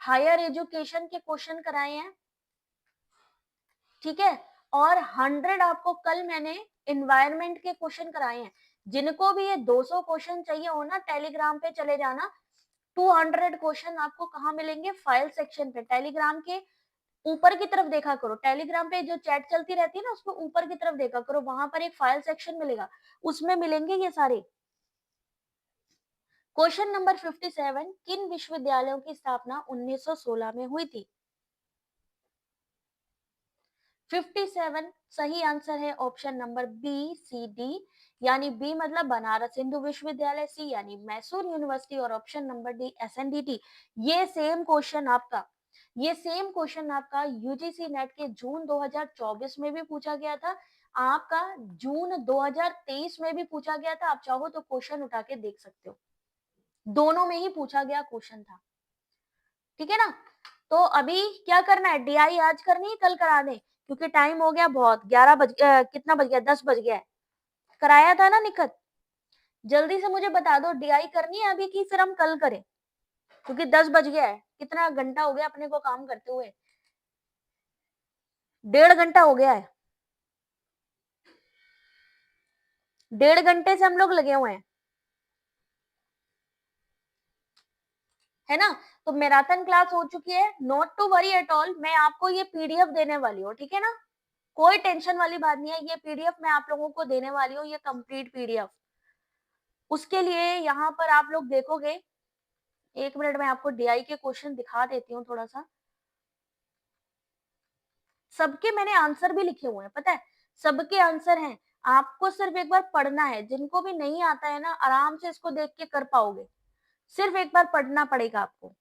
हायर एजुकेशन के क्वेश्चन कराए हैं, ठीक है? और 100 आपको कल मैंने इन्वायरमेंट के क्वेश्चन कराए हैं। जिनको भी ये 200 क्वेश्चन चाहिए हो ना, टेलीग्राम पे चले जाना। 200 क्वेश्चन आपको कहाँ मिलेंगे? फाइल सेक्शन पे, टेलीग्राम के ऊपर की तरफ देखा करो। टेलीग्राम पे जो चैट चलती रहती है ना, उसको ऊपर की तरफ देखा करो, वहां पर एक फाइल सेक्शन मिलेगा, उसमें मिलेंगे ये सारे। क्वेश्चन नंबर 57, किन विश्वविद्यालयों की स्थापना 1916 में हुई थी? 57 सही आंसर है ऑप्शन नंबर बी, सी, डी। यानी बी मतलब बनारस हिंदू विश्वविद्यालय, सी यानी मैसूर यूनिवर्सिटी और ऑप्शन नंबर डी एसएनडीटी। ये सेम क्वेश्चन आपका ये सेम क्वेश्चन आपका यूजीसी नेट के जून 2024 में भी पूछा गया था, आपका जून 2023 में भी पूछा गया था। आप चाहो तो क्वेश्चन उठा के देख सकते हो, दोनों में ही पूछा गया क्वेश्चन था। ठीक है ना? तो अभी क्या करना है, डीआई आज करनी है कल करा दें, क्योंकि टाइम हो गया बहुत, 11 बज कितना बज गया, 10 बज गया है। कराया था ना निखत? जल्दी से मुझे बता दो, डीआई करनी है अभी की फिर हम कल करें, क्योंकि 10 बज गया है। कितना घंटा हो गया अपने को काम करते हुए, 1.5 घंटा हो गया है, 1.5 घंटे से हम लोग लगे हुए हैं, है ना? तो मैराथन क्लास हो चुकी है, not to worry at all, मैं आपको ये पीडीएफ देने वाली हूँ, ठीक है ना? कोई टेंशन वाली बात नहीं है, ये पीडीएफ मैं आप लोगों को देने वाली हूँ, ये कंप्लीट पीडीएफ। उसके लिए यहाँ पर आप लोग देखोगे, 1 मिनट में आपको डीआई के क्वेश्चन दिखा देती हूँ थोड़ा सा। सबके मैंने आंसर भी लिखे हुए हैं, पता है, सबके आंसर हैं। आपको सिर्फ एक बार पढ़ना है, जिनको भी नहीं आता है ना, आराम से इसको देख के कर पाओगे, सिर्फ एक बार पढ़ना पड़ेगा आपको।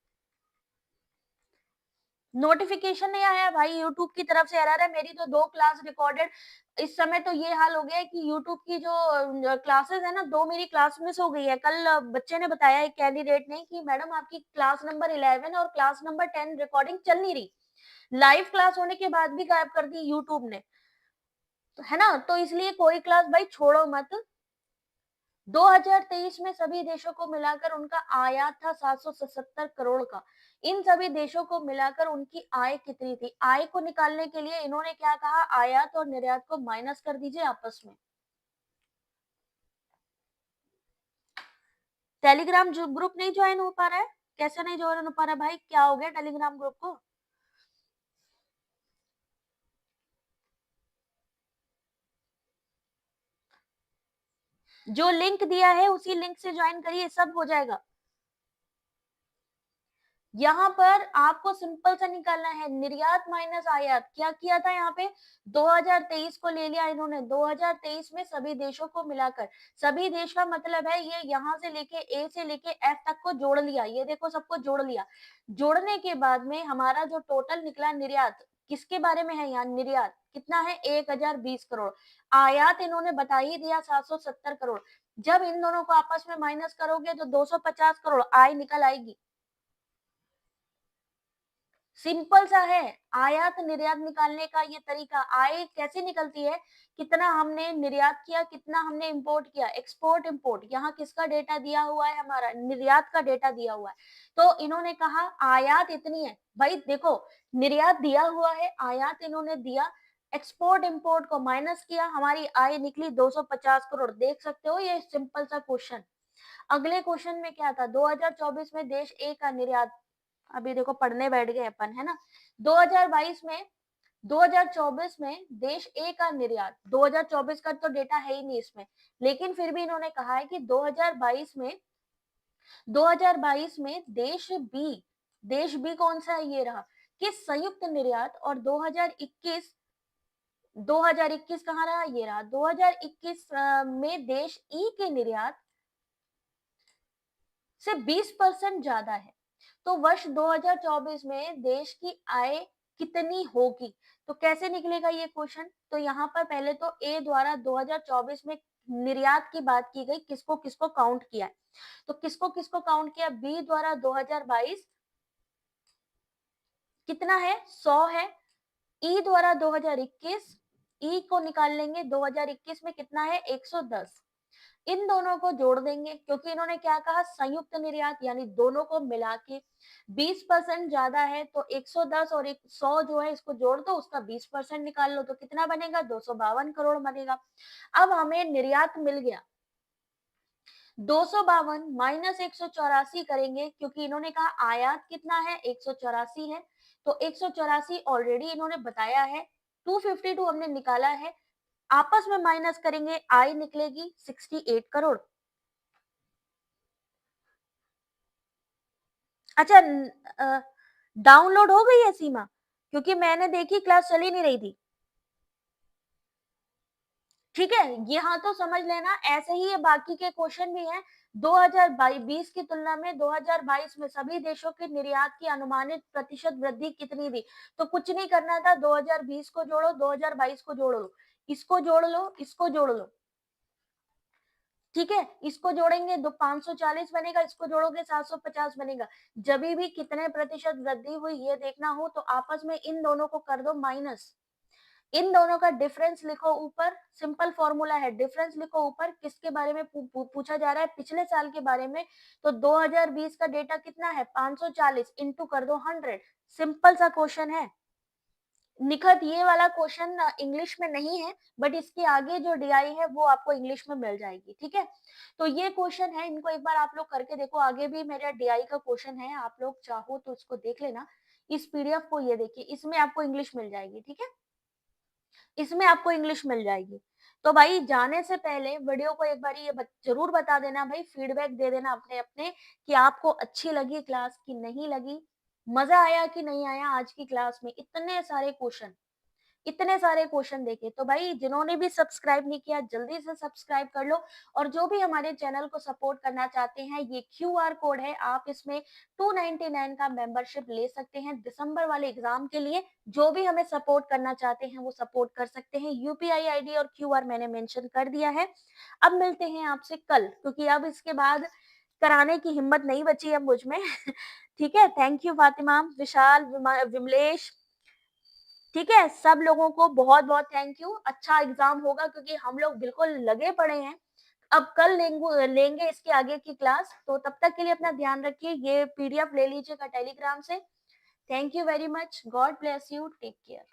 नोटिफिकेशन नहीं आया भाई, यूट्यूब की तरफ से एरर है। मेरी तो 2 क्लास रिकॉर्डेड, इस समय तो ये हाल हो गया है कि यूट्यूब की जो क्लासेस है ना, 2 मेरी क्लास मिस हो गई है। कल बच्चे ने बताया, एक कैंडिडेट ने, कि मैडम आपकी क्लास नंबर 11 और क्लास नंबर 10 रिकॉर्डिंग चल नहीं रही, लाइव क्लास होने के बाद भी गायब कर दी यूट्यूब ने, तो है ना? तो इसलिए कोई क्लास भाई छोड़ो मत। 2023 में सभी देशों को मिलाकर उनका आयात था 777 करोड़ का। इन सभी देशों को मिलाकर उनकी आय कितनी थी? आय को निकालने के लिए इन्होंने क्या कहा, आयात और निर्यात को माइनस कर दीजिए आपस में। टेलीग्राम ग्रुप नहीं ज्वाइन हो पा रहा है? कैसे नहीं ज्वाइन हो पा रहा भाई, क्या हो गया टेलीग्राम ग्रुप को? जो लिंक दिया है उसी लिंक से ज्वाइन करिए, सब हो जाएगा। यहाँ पर आपको सिंपल सा निकालना है, निर्यात माइनस आयात। क्या किया था यहाँ पे, 2023 को ले लिया इन्होंने, 2023 में सभी देशों को मिलाकर, सभी देश का मतलब है ये यहाँ से लेके ए से लेके एफ तक को जोड़ लिया, ये देखो सबको जोड़ लिया। जोड़ने के बाद में हमारा जो टोटल निकला निर्यात, किसके बारे में है यहाँ, निर्यात कितना है, 1020 करोड़। आयात इन्होंने बता ही दिया 770 करोड़। जब इन दोनों को आपस में माइनस करोगे तो 250 करोड़ आय निकल आएगी। सिंपल सा है, आयात निर्यात निकालने का ये तरीका। आय कैसे निकलती है, कितना हमने निर्यात किया, कितना हमने इंपोर्ट किया, एक्सपोर्ट इंपोर्ट। यहाँ किसका डेटा दिया हुआ है, हमारा निर्यात का डेटा दिया हुआ है। तो इन्होंने कहा आयात इतनी है, भाई देखो निर्यात दिया हुआ है, आयात इन्होंने दिया, एक्सपोर्ट इंपोर्ट को माइनस किया, हमारी आय निकली 250 करोड़। देख सकते हो, ये सिंपल सा क्वेश्चन। अगले क्वेश्चन में क्या था, 2024 में देश ए का निर्यात, अभी देखो पढ़ने बैठ गए अपन, है ना? 2022 में, 2024 में देश ए का निर्यात, 2024 का तो डेटा है ही नहीं इसमें, लेकिन फिर भी इन्होंने कहा है कि 2022 में, 2022 में देश बी कौन सा है, ये रहा, कि संयुक्त निर्यात, और 2021, 2021 कहाँ रहा, ये रहा, 2021 में देश ई के निर्यात से 20% ज्यादा है। तो वर्ष 2024 में देश की आय कितनी होगी? तो कैसे निकलेगा ये क्वेश्चन? तो यहाँ पर पहले तो ए द्वारा 2024 में निर्यात की बात की गई, किसको किसको काउंट किया है, तो किसको किसको काउंट किया, बी द्वारा 2022 कितना है, 100 है, ई द्वारा 2021, ई को निकाल लेंगे, 2021 में कितना है, 110। इन दोनों को जोड़ देंगे, क्योंकि इन्होंने क्या कहा, संयुक्त निर्यात, यानी दोनों को मिला के 20% ज्यादा है, तो 110 और 100 जो है इसको जोड़ दो, उसका 20% निकाल लो, तो कितना बनेगा, 252 करोड़ बनेगा। अब हमें निर्यात मिल गया, 252 माइनस 184 करेंगे, क्योंकि इन्होंने कहा आयात कितना है, 184 है, तो 184 ऑलरेडी इन्होंने बताया है, 252 हमने निकाला है, आपस में माइनस करेंगे, आय निकलेगी 68 करोड़। अच्छा, डाउनलोड हो गई है सीमा, क्योंकि मैंने देखी क्लास चली नहीं रही थी। ठीक है, यहाँ तो समझ लेना, ऐसे ही ये बाकी के क्वेश्चन भी हैं, 2020 की तुलना में 2022 में सभी देशों के निर्यात की अनुमानित प्रतिशत वृद्धि कितनी थी? तो कुछ नहीं करना था, 2020 को जोड़ो, 2022 को जोड़ लो, इसको जोड़ लो, इसको जोड़ लो। ठीक है, इसको जोड़ेंगे तो 540 बनेगा, इसको जोड़ोगे 750 बनेगा। जभी भी कितने प्रतिशत वृद्धि हुई ये देखना हो तो आपस में इन दोनों को कर दो माइनस, इन दोनों का डिफरेंस लिखो ऊपर, सिंपल फॉर्मूला है, डिफरेंस लिखो ऊपर, किसके बारे में पूछा जा रहा है, पिछले साल के बारे में। तो 2020 का डेटा कितना है, 540 इंटू कर दो 100, सिंपल सा क्वेश्चन है। निखत ये वाला क्वेश्चन इंग्लिश में नहीं है, बट इसके आगे जो डीआई है वो आपको इंग्लिश में मिल जाएगी, ठीक है। तो ये क्वेश्चन है, इनको एक बार आप लोग करके देखो, आगे भी मेरा डीआई का क्वेश्चन है, आप लोग चाहो तो इसको देख लेना, इस पीडीएफ को ये देखिए, इसमें आपको इंग्लिश मिल जाएगी, ठीक है, इसमें आपको इंग्लिश मिल जाएगी। तो भाई जाने से पहले वीडियो को एक बार ये जरूर बता देना भाई, फीडबैक दे देना अपने अपने कि आपको अच्छी लगी क्लास की नहीं लगी, मजा आया कि नहीं आया आज की क्लास में, इतने सारे क्वेश्चन देखे। तो भाई जिन्होंने भी सब्सक्राइब नहीं किया जल्दी से सब्सक्राइब कर लो, और जो भी हमारे चैनल को सपोर्ट करना चाहते हैं, ये क्यूआर कोड है, आप इसमें 299 का मेंबरशिप ले सकते हैं दिसंबर वाले एग्जाम के लिए। जो भी हमें सपोर्ट करना चाहते हैं वो सपोर्ट कर सकते हैं, यूपीआई आईडी और क्यूआर मैंने मेंशन कर दिया है। अब मिलते हैं आपसे कल, क्योंकि अब इसके बाद कराने की हिम्मत नहीं बची अब मुझ में ठीक है, थैंक यू फातिमा, विशाल, विमलेश, ठीक है, सब लोगों को बहुत-बहुत थैंक यू। अच्छा एग्ज़ाम होगा क्योंकि हम लोग बिल्कुल लगे पड़े हैं। अब कल लेंगे इसके आगे की क्लास, तो तब तक के लिए अपना ध्यान रखिए। ये पीडीएफ ले लीजिएगा टेलीग्राम से। Thank you very much. God bless you. Take care.